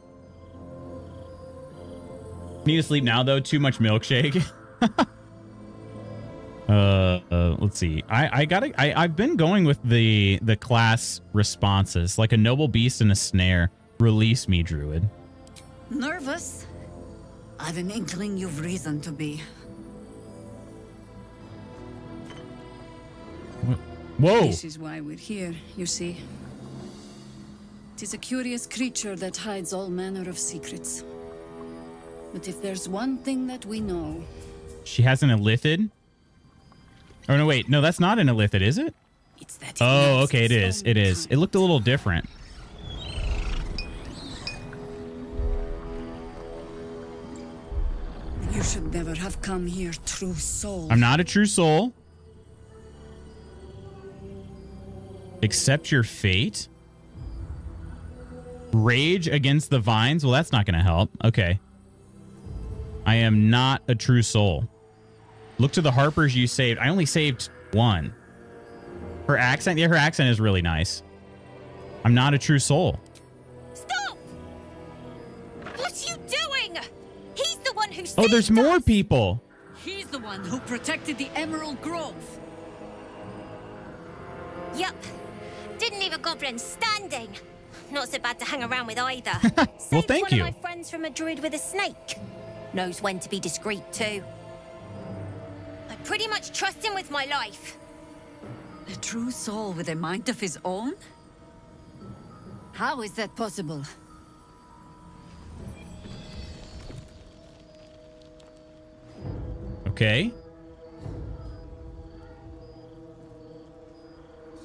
Need to sleep now though. Too much milkshake. Let's see. I've been going with the class responses, like a noble beast and a snare. Release me, druid. Nervous? I've an inkling you've reason to be. Whoa! This is why we're here, you see. Tis a curious creature that hides all manner of secrets. But if there's one thing that we know... She has an illithid? Oh, no, wait. No, that's not an illithid, is it? It's that oh, okay, it is. It is. It looked a little different. You should never have come here, true soul. I'm not a true soul. Accept your fate? Rage against the vines? Well, that's not going to help. Okay. I am not a true soul. Look to the Harpers you saved. I only saved one. Her accent? Yeah, her accent is really nice. I'm not a true soul. Stop! What are you doing? He's the one who saved Oh, there's more people. He's the one who protected the Emerald Grove. Yup. Didn't leave a goblin standing. Not so bad to hang around with either. Well, thank one you. of my friends from a druid with a snake. Knows when to be discreet too. I pretty much trust him with my life. A true soul with a mind of his own? How is that possible? Okay.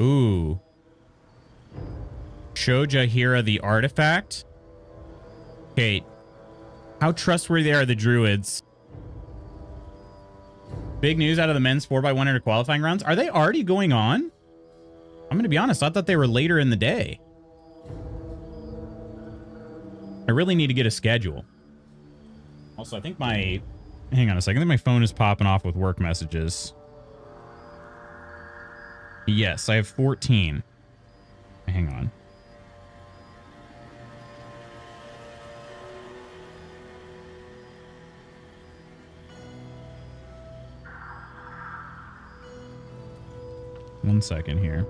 Ooh. Show Jahira the artifact. Okay. How trustworthy are the druids? Big news out of the men's 4x1 inter qualifying rounds. Are they already going on? I'm going to be honest. I thought they were later in the day. I really need to get a schedule. Also, I think my... Hang on a second. I think my phone is popping off with work messages. Yes, I have 14. Hang on. One second here.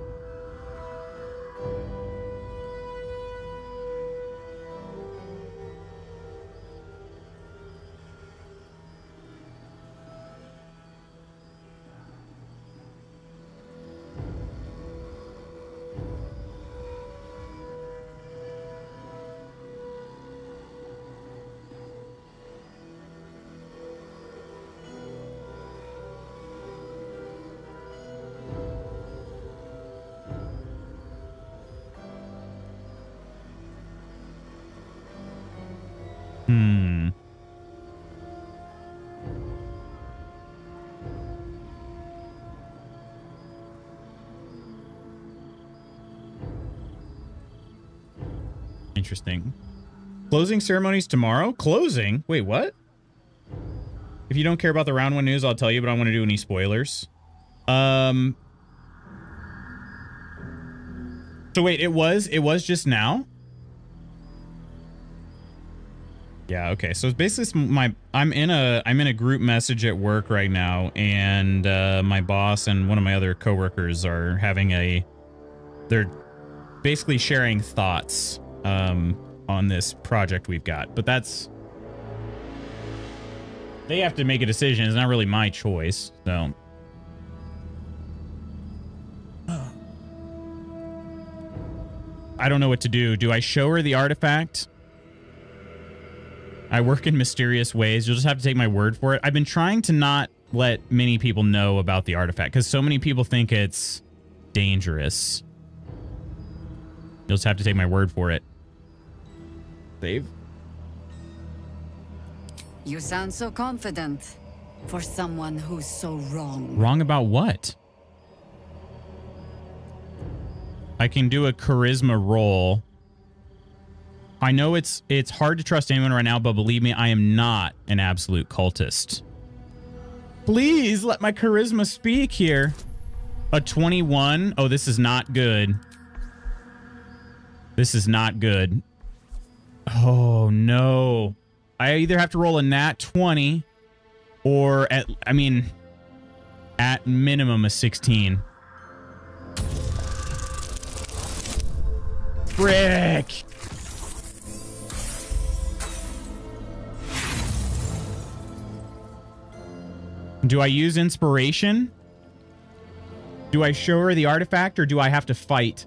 Interesting. Closing ceremonies tomorrow? Closing? Wait, what? If you don't care about the round one news, I'll tell you, but I don't want to do any spoilers. So wait, it was just now? Yeah, okay. So it's basically I'm in a group message at work right now, and my boss and one of my other coworkers are having they're basically sharing thoughts on this project we've got. But they have to make a decision. It's not really my choice, so. I don't know what to do. Do I show her the artifact? I work in mysterious ways. You'll just have to take my word for it. I've been trying to not let many people know about the artifact because so many people think it's dangerous. You'll just have to take my word for it. Save. You sound so confident for someone who's so wrong. Wrong about what? I can do a charisma roll. I know it's hard to trust anyone right now, but believe me, I am not an absolute cultist. Please let my charisma speak here. A 21. Oh, this is not good. This is not good. Oh, no. I either have to roll a nat 20 or at minimum a 16. Frick! Do I use inspiration? Do I show her the artifact, or do I have to fight?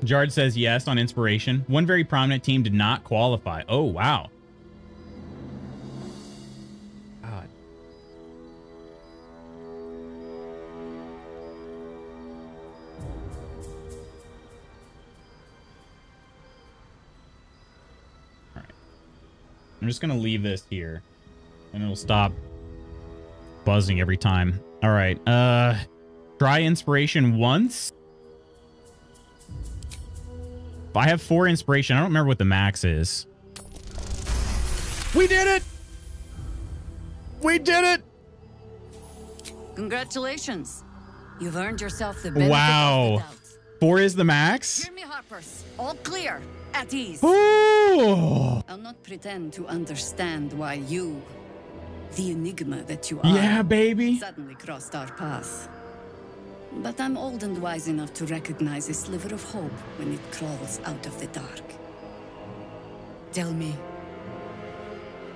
Jard says yes on inspiration. One very prominent team did not qualify. Oh, wow. God. All right. I'm just going to leave this here, and it'll stop buzzing every time. All right. Try inspiration once. I have 4 inspiration. I don't remember what the max is. We did it! We did it! Congratulations. You've earned yourself the benefit Wow. of the doubt. 4 is the max? Hear me, Harpers. All clear. At ease. Ooh. I'll not pretend to understand why you, the enigma that you are, Yeah, baby. suddenly crossed our path. But I'm old and wise enough to recognize a sliver of hope when it crawls out of the dark. Tell me,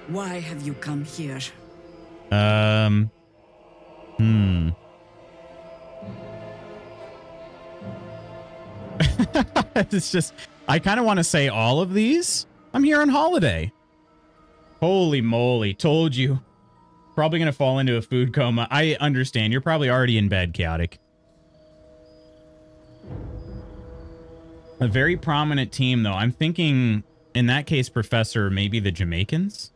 why have you come here? It's just, I kind of want to say all of these. I'm here on holiday. Holy moly, told you. Probably going to fall into a food coma. I understand. You're probably already in bed, Chaotic. A very prominent team, though. I'm thinking, in that case, Professor, maybe the Jamaicans?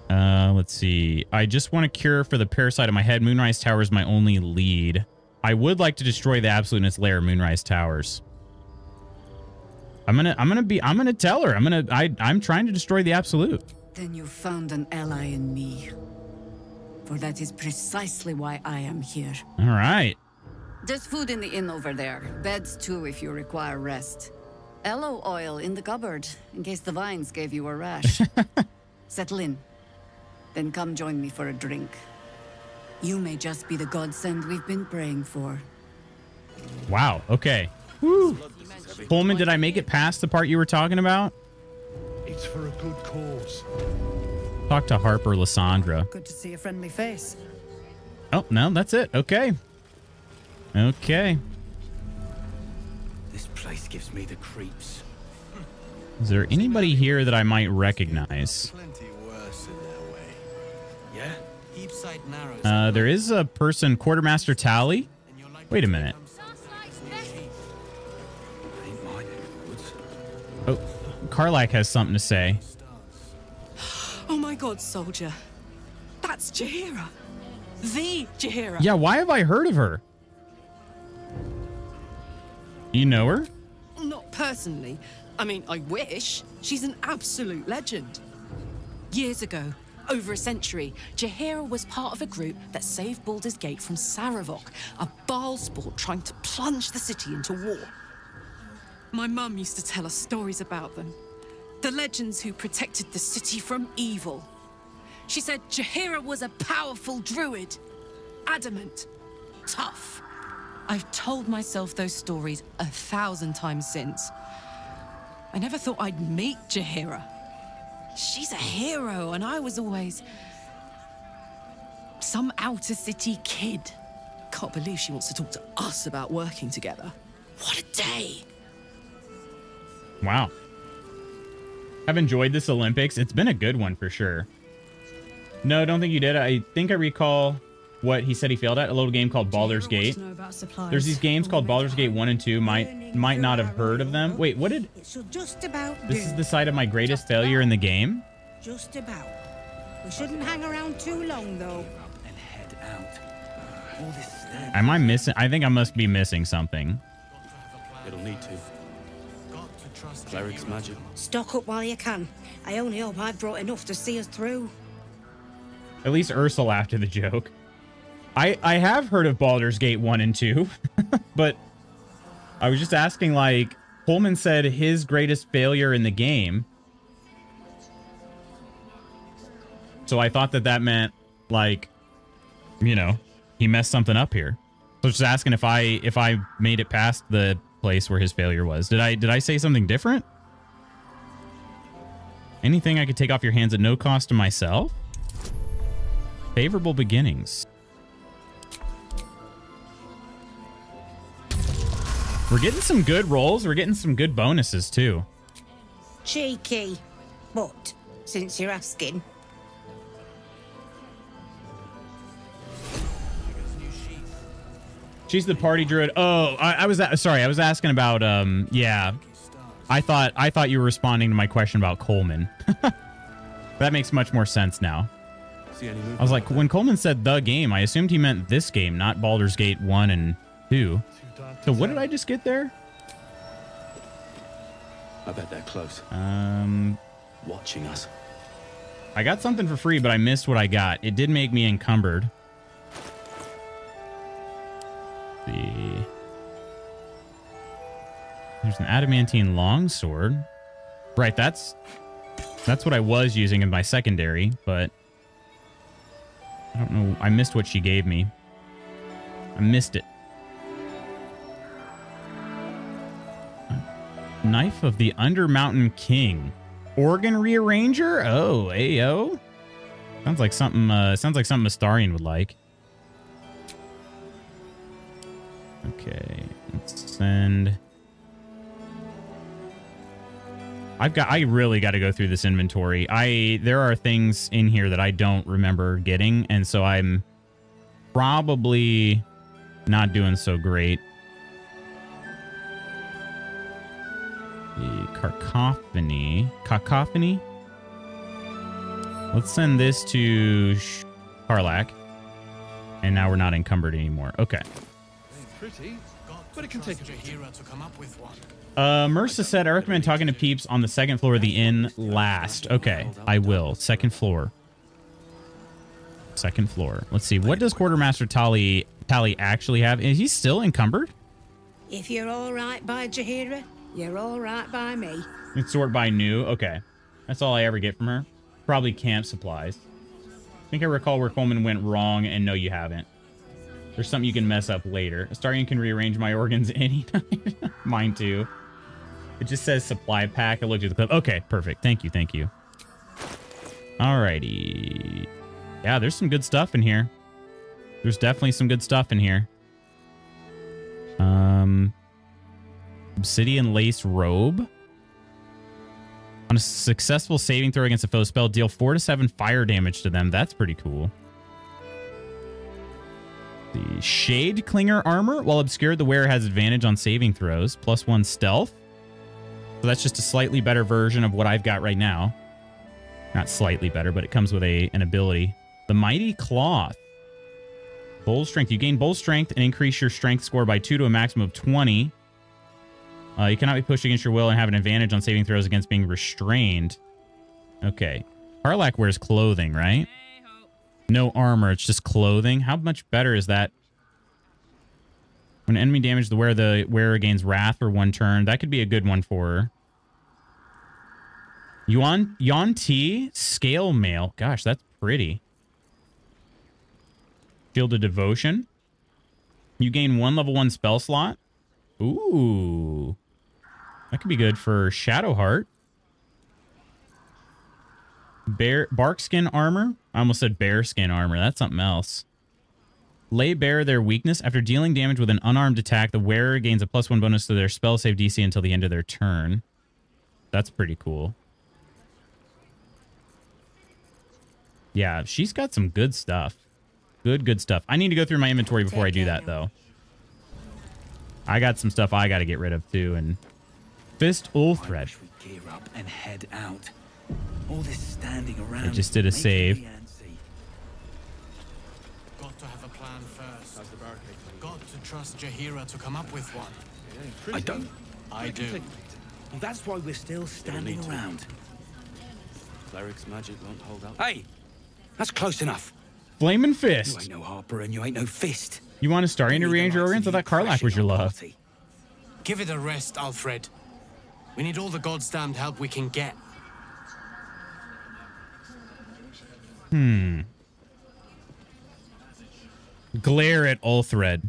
Let's see. I just want to cure for the parasite in my head. Moonrise Tower is my only lead. I would like to destroy the Absoluteness lair, Moonrise Towers. I'm gonna tell her. I'm trying to destroy the Absolute. Then you found an ally in me. For that is precisely why I am here. All right. There's food in the inn over there. Beds too if you require rest. Aloe oil in the cupboard, in case the vines gave you a rash. Settle in. Then come join me for a drink. You may just be the godsend we've been praying for. Wow. Okay. Woo. Pullman, did I make it past the part you were talking about? It's for a good cause. Talk to Harper Lysandra. Good to see a friendly face. Oh, no, that's it. Okay. Okay. This place gives me the creeps. Is there anybody here that I might recognize? Plenty worse in their way. Yeah? Heapside narrows. There is a person, Quartermaster Tally. Wait a minute. Oh, Karlak has something to say. Oh my god, soldier. That's Jaheira. The Jaheira. Yeah, why have I heard of her? You know her? Not personally. I mean, I wish. She's an absolute legend. Years ago, over a century, Jaheira was part of a group that saved Baldur's Gate from Saravok, a Baal sport trying to plunge the city into war. My mum used to tell us stories about them. The legends who protected the city from evil. She said Jaheira was a powerful druid. Adamant. Tough. I've told myself those stories 1,000 times since. I never thought I'd meet Jaheira. She's a hero, and I was always some outer city kid. Can't believe she wants to talk to us about working together. What a day! Wow. I've enjoyed this Olympics. It's been a good one for sure. No, I don't think you did. I think I recall what he said he failed at. A little game called Baldur's Gate. There's these games called Baldur's Gate 1 and 2. Might not have heard of them. Wait, what did... This is the site of my greatest failure in the game? Just about. We shouldn't hang around too long, though. And head out. All this stand. Am I missing? I think I must be missing something. It'll need to. Cleric's magic. Stock up while you can. I only hope I've brought enough to see us through. At least Ursa laughed at the joke. I have heard of Baldur's Gate 1 and 2, but I was just asking, like, Coleman said his greatest failure in the game. So I thought that meant, like, you know, he messed something up here. So just asking if I made it past the place where his failure was. Did I say something different? Anything I could take off your hands at no cost to myself? Favorable beginnings. We're getting some good rolls. We're getting some good bonuses too. Cheeky. But, since you're asking. She's the party druid. Oh, I was asking about yeah. I thought you were responding to my question about Coleman. That makes much more sense now. I was like, when Coleman said the game, I assumed he meant this game, not Baldur's Gate 1 and 2. So what did I just get there? I bet they're close. Watching us. I got something for free, but I missed what I got. It did make me encumbered. There's an adamantine longsword. Right, that's what I was using in my secondary, but I don't know. I missed what she gave me. I missed it. Knife of the Undermountain King. Organ rearranger? Oh, AO. Sounds like something Astarion would like. Okay, let's send. I really got to go through this inventory. There are things in here that I don't remember getting, and so I'm probably not doing so great. The cacophony. Let's send this to Karlach, and now we're not encumbered anymore. Okay. Pretty, but it can take a hero to come up with one. Mersa said, I recommend talking to peeps on the second floor of the inn last. Okay, I will. Second floor. Second floor. Let's see. What does Quartermaster Tally actually have? Is he still encumbered? If you're all right by Jaheira, you're all right by me. It's sort by new. Okay. That's all I ever get from her. Probably camp supplies. I think I recall where Coleman went wrong, and no, you haven't. There's something you can mess up later. Astarion can rearrange my organs anytime. Mine too. It just says supply pack. I looked at the clip. Okay, perfect. Thank you. Thank you. Alrighty. Yeah, there's some good stuff in here. There's definitely some good stuff in here. Obsidian lace robe. On a successful saving throw against a foe spell, deal 4 to 7 fire damage to them. That's pretty cool. The Shade Clinger armor. While obscured, the wearer has advantage on saving throws. +1 stealth. So that's just a slightly better version of what I've got right now. Not slightly better, but it comes with an ability. The Mighty Cloth. Bull Strength. You gain Bull Strength and increase your Strength score by 2 to a maximum of 20. You cannot be pushed against your will and have an advantage on saving throws against being restrained. Okay. Karlach wears clothing, right? No armor, it's just clothing. How much better is that? When enemy damage, the wearer gains wrath for 1 turn. That could be a good one for her. Yuan T, scale mail. Gosh, that's pretty. Shield of Devotion. You gain 1 level 1 spell slot. Ooh. That could be good for Shadowheart. Barkskin armor. I almost said bearskin armor. That's something else. Lay bare their weakness. After dealing damage with an unarmed attack, the wearer gains a +1 bonus to their spell save DC until the end of their turn. That's pretty cool. Yeah, she's got some good stuff. Good stuff. I need to go through my inventory before I do that, though. I got some stuff I got to get rid of, too. And Fist Ulthred. Gear up and head out. All this standing around. I just did a save. Got to have a plan first. Got to trust Jaheira to come up with one. I don't. I do. Well, that's why we're still standing around. Cleric's magic won't hold out. Hey, that's close enough. Flamin' Fist. You ain't no Harper and you ain't no Fist. You want Astarion to rearrange your organs? I thought Karlach was your love. Give it a rest, Alfred. We need all the goddamned help we can get. Glare at Ulthred.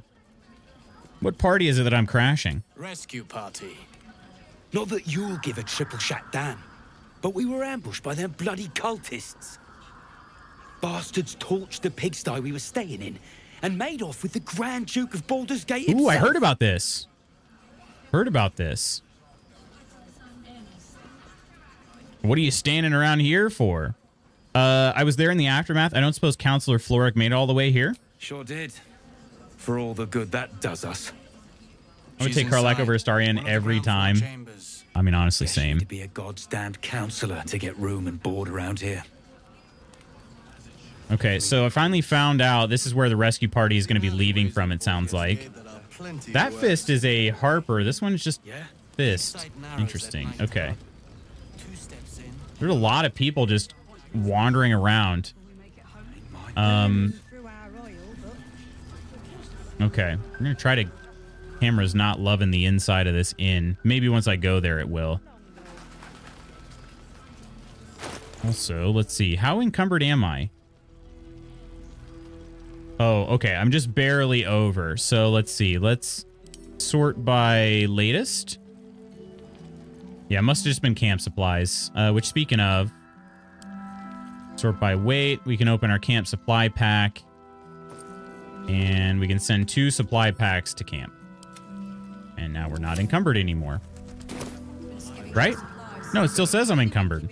What party is it that I'm crashing? Rescue party. Not that you'll give a triple shot damn, but we were ambushed by them bloody cultists. Bastards torched the pigsty we were staying in and made off with the Grand Duke of Baldur's Gate himself. Ooh, I heard about this. Heard about this. What are you standing around here for? I was there in the aftermath. I don't suppose Counselor Floric made it all the way here? Sure did. For all the good that does us. I would take Karlach over Astarion every time. I mean, honestly, same. To be a goddamned counselor to get room and board around here. Okay, so I finally found out this is where the rescue party is going to be leaving from, it sounds like. That fist is a Harper. This one's just fist. Interesting. Okay. There's a lot of people just wandering around. Okay. I'm going to try to... Camera's not loving the inside of this inn. Maybe once I go there, it will. Also, let's see. How encumbered am I? Oh, okay. I'm just barely over. So let's see. Let's sort by latest. Yeah, it must have just been camp supplies. Which, speaking of, sort by weight. We can open our camp supply pack. And we can send 2 supply packs to camp. And now we're not encumbered anymore. Right? No, it still says I'm encumbered.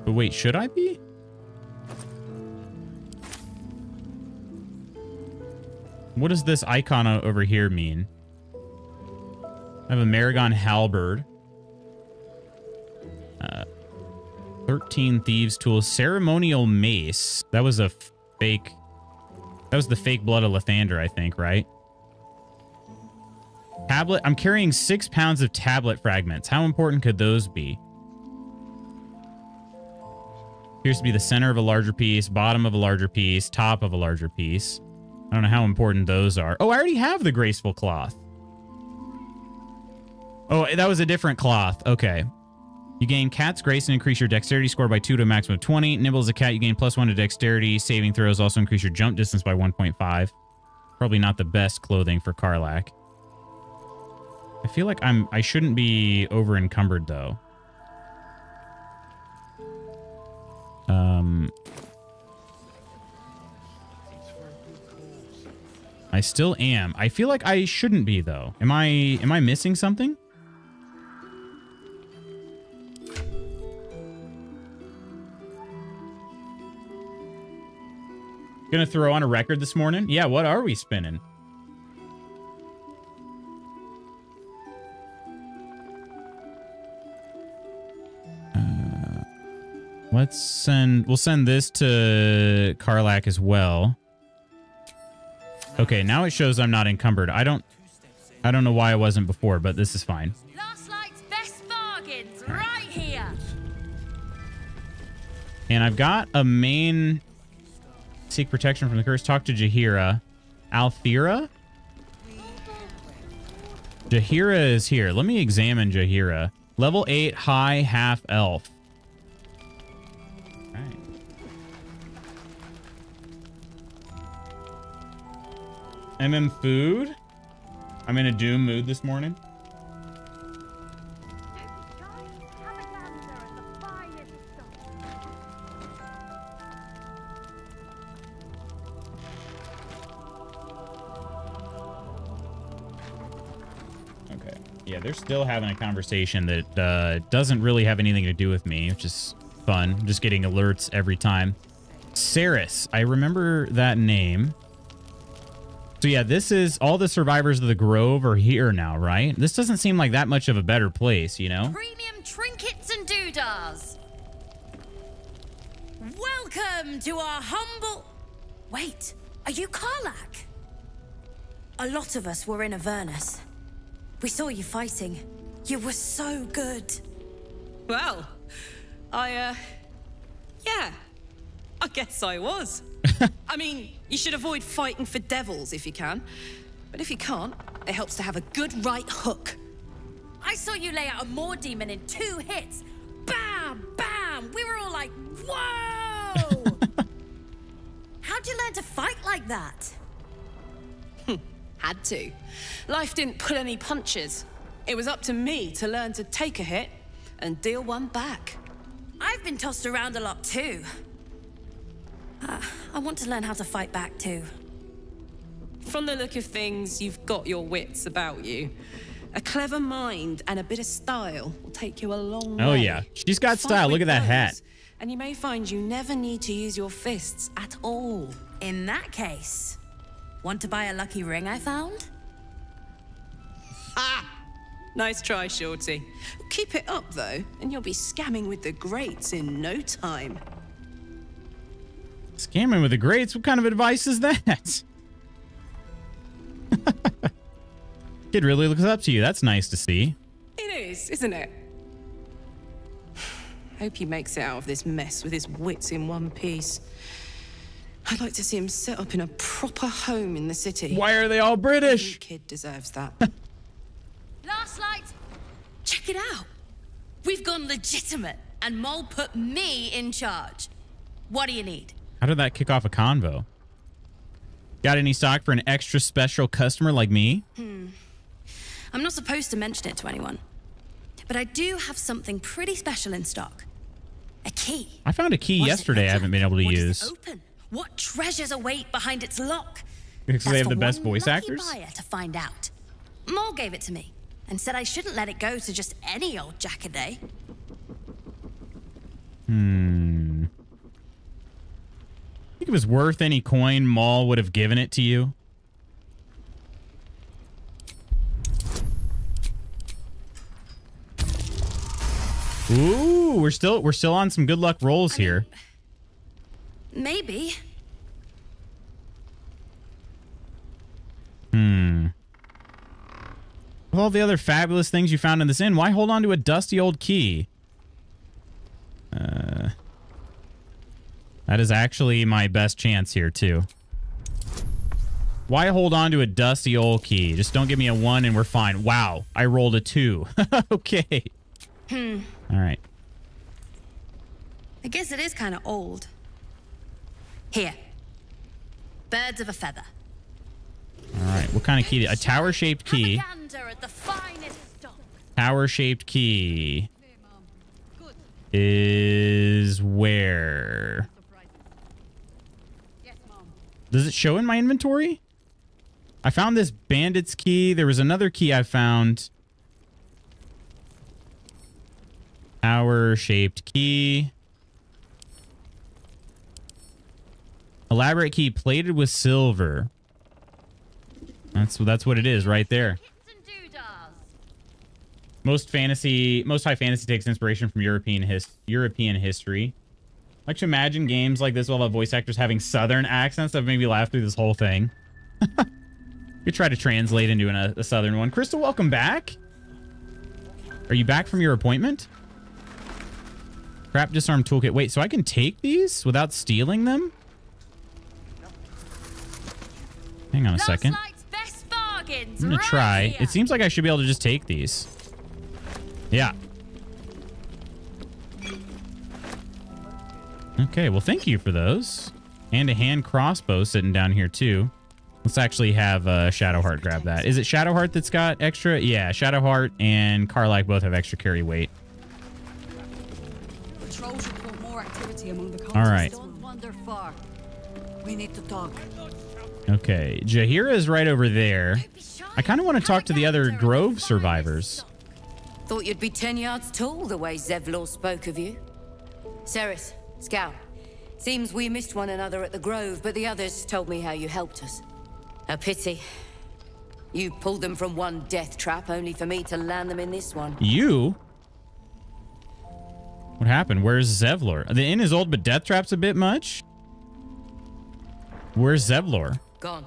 But wait, should I be? What does this icon over here mean? I have a Maragon halberd. 13 thieves tools. Ceremonial mace. That was a fake... That was the fake blood of Lathander, I think, right? Tablet. I'm carrying 6 pounds of tablet fragments. How important could those be? Appears to be the center of a larger piece, bottom of a larger piece, top of a larger piece. I don't know how important those are. Oh, I already have the graceful cloth. Oh, that was a different cloth. Okay. You gain Cat's Grace and increase your dexterity score by 2 to a maximum of 20. Nimble as a cat, you gain +1 to dexterity. Saving throws also increase your jump distance by 1.5. Probably not the best clothing for Karlach. I feel like I shouldn't be over encumbered though. I still am. I feel like I shouldn't be though. Am I missing something? Gonna throw on a record this morning? Yeah, what are we spinning? We'll send this to Karlach as well. Okay, now it shows I'm not encumbered. I don't know why I wasn't before, but this is fine. Last Light's best bargains right here. And I've got a main... Seek protection from the curse. Talk to Jaheira. Althira? Jaheira is here. Let me examine Jaheira. Level 8, high, half elf. Alright. Food? I'm in a doom mood this morning. Yeah, they're still having a conversation that doesn't really have anything to do with me, which is fun. I'm just getting alerts every time. Saris, I remember that name. So yeah, this is all the survivors of the Grove are here now, right? This doesn't seem like that much of a better place, you know? Premium trinkets and doodahs. Welcome to our humble... Wait, are you Karlach? A lot of us were in Avernus. We saw you fighting. You were so good. Well, yeah, I guess I was. I mean, you should avoid fighting for devils if you can. But if you can't, it helps to have a good right hook. I saw you lay out a Moor demon in 2 hits. Bam! Bam! We were all like, whoa! How'd you learn to fight like that? Had to. Life didn't pull any punches. It was up to me to learn to take a hit and deal one back. I've been tossed around a lot too. I want to learn how to fight back too. From the look of things, you've got your wits about you. A clever mind and a bit of style will take you a long way. Oh yeah, she's got style. Look at that hat. And you may find you never need to use your fists at all. In that case, want to buy a lucky ring I found? Ha! Nice try, Shorty. Keep it up, though, and you'll be scamming with the greats in no time. Scamming with the greats? What kind of advice is that? Kid really looks up to you. That's nice to see. It is, isn't it? Hope he makes it out of this mess with his wits in one piece. I'd like to see him set up in a proper home in the city. Why are they all British? Every kid deserves that. Last light. Check it out. We've gone legitimate, and Mole put me in charge. What do you need? How did that kick off a convo? Got any stock for an extra special customer like me? I'm not supposed to mention it to anyone, but I do have something pretty special in stock. A key. I found a key yesterday I haven't been able to use. Open. What treasures await behind its lock? Because they have the best voice lucky actors? buyer to find out. Mole gave it to me and said I shouldn't let it go to just any old jackaday. Think it was worth any coin Maul would have given it to you? Ooh, we're still on some good luck rolls here. Maybe. With all the other fabulous things you found in this inn, why hold on to a dusty old key? That is actually my best chance here, too. Why hold on to a dusty old key? Just don't give me a 1 and we're fine. Wow, I rolled a 2. Okay. All right. I guess it is kind of old. Here. Birds of a feather. All right. What kind of key? A tower-shaped key. At the finest stock. Tower-shaped key is where? Does it show in my inventory? I found this bandit's key. There was another key I found. Tower-shaped key. Elaborate key plated with silver. That's what it is right there. Most high fantasy takes inspiration from European history. I like to imagine games like this will have voice actors having southern accents that made me laugh through this whole thing. You try to translate into a southern one. Crystal, welcome back. Are you back from your appointment? Crap disarm toolkit. Wait, so I can take these without stealing them? Hang on a second. I'm gonna try. It seems like I should be able to just take these. Yeah. Okay, well, thank you for those. And a hand crossbow sitting down here, too. Let's actually have Shadowheart grab that. Is it Shadowheart that's got extra? Yeah, Shadowheart and Karlach both have extra carry weight. Patrols report more activity among the All right. Don't wander far. We need to talk. Okay, Jaheira is right over there. I kind of want to talk to the other Grove survivors. Thought you'd be 10 yards tall the way Zevlor spoke of you. Ceres, Scout. Seems we missed one another at the Grove, but the others told me how you helped us. A pity. You pulled them from one death trap, only for me to land them in this one. You? What happened? Where's Zevlor? The inn is old, but death trap's a bit much? Where's Zevlor? Gone.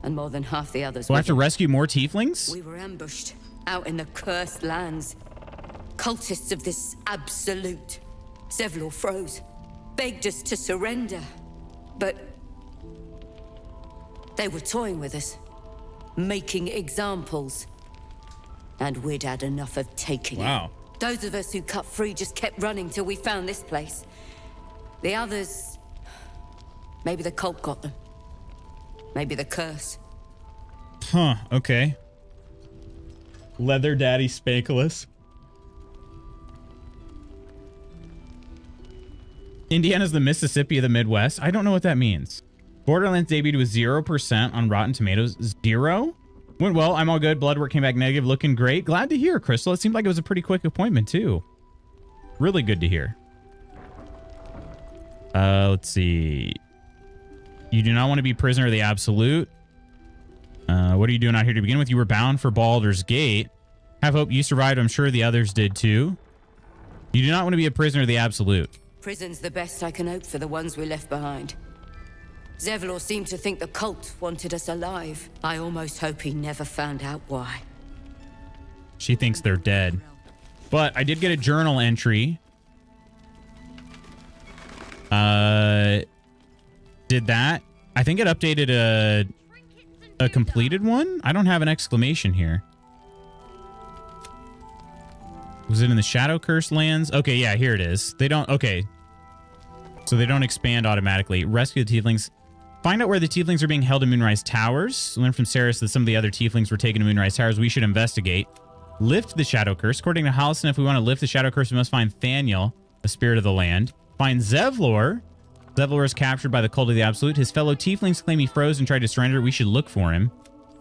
And more than half the others. Do I have to rescue more tieflings? We were ambushed out in the cursed lands. Cultists of this absolute. Zevlor froze. Begged us to surrender. But they were toying with us. making examples. And we'd had enough of taking it. Those of us who cut free just kept running till we found this place. The others... maybe the cult got them. Maybe the curse. Huh, okay. Leather Daddy Spankulus. Indiana's the Mississippi of the Midwest. I don't know what that means. Borderlands debuted with 0% on Rotten Tomatoes. 0? Went well. I'm all good. Blood work came back negative. Looking great. Glad to hear, Crystal. It seemed like it was a pretty quick appointment, too. Really good to hear. Let's see. You do not want to be prisoner of the Absolute. What are you doing out here to begin with? You were bound for Baldur's Gate. Have hope you survived. I'm sure the others did, too. You do not want to be a prisoner of the Absolute. Prison's the best I can hope for the ones we left behind. Zevlor seemed to think the cult wanted us alive. I almost hope he never found out why. She thinks they're dead. But I did get a journal entry. Did that? I think it updated a completed one? I don't have an exclamation here. Was it in the Shadow Curse lands? Okay, yeah, here it is. They don't... Okay. So they don't expand automatically. Rescue the tieflings. Find out where the tieflings are being held in Moonrise Towers. Learn from Saris that some of the other tieflings were taken to Moonrise Towers. We should investigate. Lift the Shadow Curse. According to Halcyon, if we want to lift the Shadow Curse, we must find Thaniel, the spirit of the land. Find Zevlor. Zevlor is captured by the Cult of the Absolute. His fellow tieflings claim he froze and tried to surrender. We should look for him.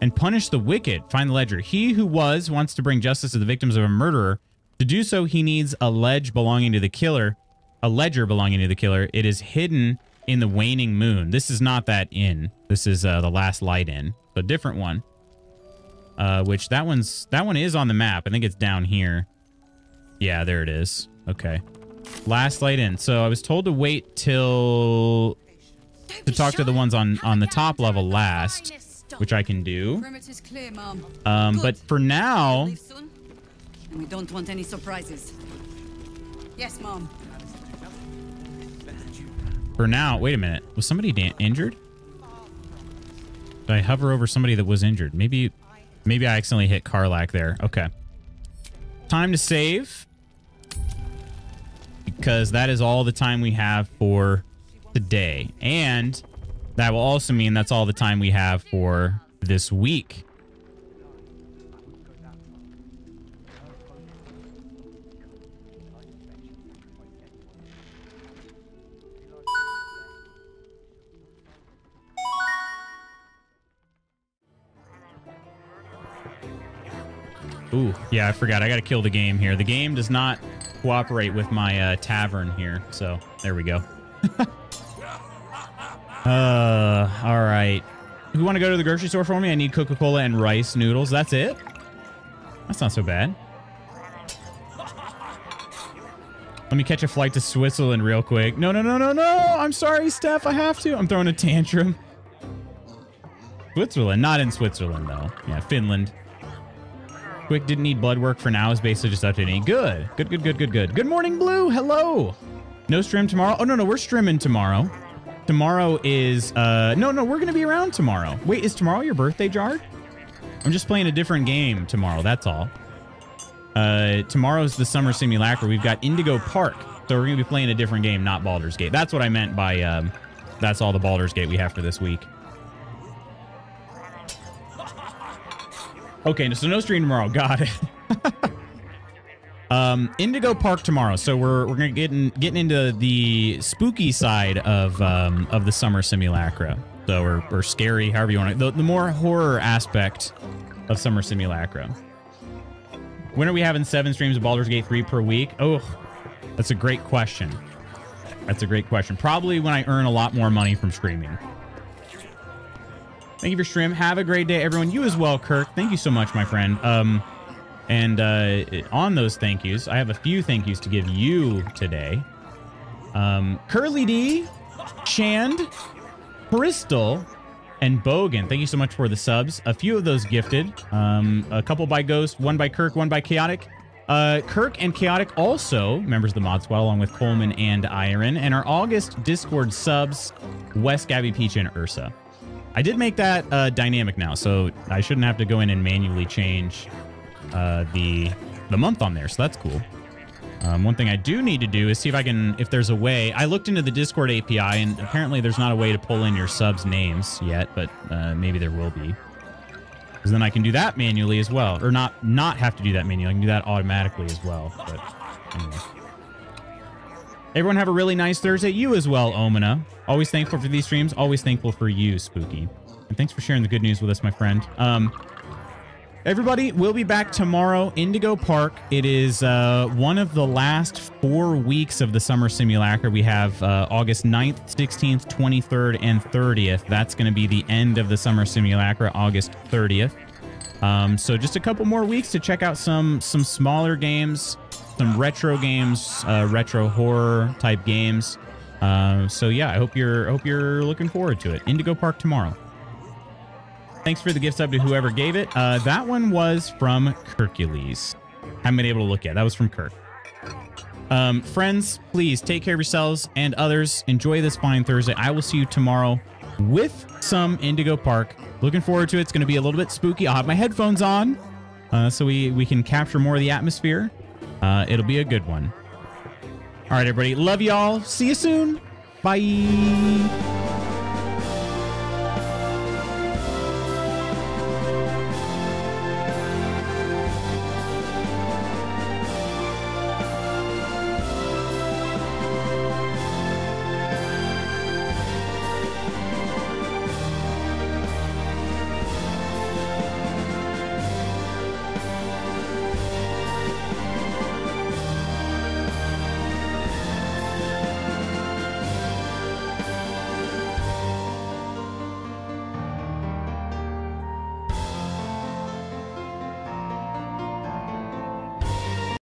And punish the wicked. Find the ledger. He who wants to bring justice to the victims of a murderer. To do so, he needs a ledger belonging to the killer. It is hidden in the waning moon. This is not that inn. This is the Last Light Inn. So a different one. Which that one is on the map. I think it's down here. Yeah, there it is. Okay. Last Light Inn. So I was told to wait till to talk to the ones on the top level last, which I can do. Perimeter's clear, Mom. But for now, and we don't want any surprises. Yes, Mom. For now, wait a minute. Was somebody injured? Did I hover over somebody that was injured? Maybe I accidentally hit Karlak there. Okay. Time to save. Because that is all the time we have for today. And that will also mean that's all the time we have for this week. Ooh, yeah, I forgot. I got to kill the game here. The game does not cooperate with my tavern here. So there we go. All right. Who want to go to the grocery store for me? I need Coca-Cola and rice noodles. That's it? That's not so bad. Let me catch a flight to Switzerland real quick. No. I'm sorry, Steph. I have to. I'm throwing a tantrum. Switzerland. Not in Switzerland, though. Yeah, Finland. Quick, didn't need blood work for now. Is basically just updating. Good. Good morning, Blue. Hello. No stream tomorrow. Oh, no, we're streaming tomorrow. Tomorrow is, no, we're going to be around tomorrow. Wait, is tomorrow your birthday, Jard? I'm just playing a different game tomorrow. That's all. Tomorrow's the Summer Simulacra. We've got Indigo Park. So we're going to be playing a different game, not Baldur's Gate. That's what I meant by, that's all the Baldur's Gate we have for this week. Okay, so no stream tomorrow. Got it. Indigo Park tomorrow. So we're gonna getting into the spooky side of the Summer Simulacra. So or scary, however you want to. The more horror aspect of Summer Simulacra. When are we having 7 streams of Baldur's Gate 3 per week? Oh, that's a great question. Probably when I earn a lot more money from streaming. Thank you for stream. Have a great day, everyone. You as well, Kirk. Thank you so much, my friend. And on those thank yous, I have a few thank yous to give you today. Curly D, Shand, Crystal, and Bogan. Thank you so much for the subs. A few of those gifted. A couple by Ghost, one by Kirk, one by Chaotic. Kirk and Chaotic also members of the Mod Squad, along with Coleman and Iron. And our August Discord subs, Wes, Gabby, Peach, and Ursa. I did make that dynamic now, so I shouldn't have to go in and manually change the month on there, so that's cool. One thing I do need to do is see if there's a way. I looked into the Discord API, and apparently there's not a way to pull in your subs' names yet, but maybe there will be. Because then I can do that manually as well, or not have to do that manually. I can do that automatically as well. But anyway. Everyone have a really nice Thursday. You as well, Omina. Always thankful for these streams. Always thankful for you, Spooky. And thanks for sharing the good news with us, my friend. Everybody, we'll be back tomorrow. Indigo Park. It is one of the last 4 weeks of the Summer Simulacra. We have August 9th, 16th, 23rd, and 30th. That's going to be the end of the Summer Simulacra, August 30th. So just a couple more weeks to check out some smaller games, some retro games, retro horror type games. So yeah, I hope you're looking forward to it. Indigo Park tomorrow. Thanks for the gift sub to whoever gave it. That one was from Hercules. Haven't been able to look at. That was from Kirk. Friends, please take care of yourselves and others. Enjoy this fine Thursday. I will see you tomorrow with some Indigo Park. Looking forward to it. It's going to be a little bit spooky. I'll have my headphones on so we can capture more of the atmosphere. It'll be a good one. All right, everybody. Love y'all. See you soon. Bye.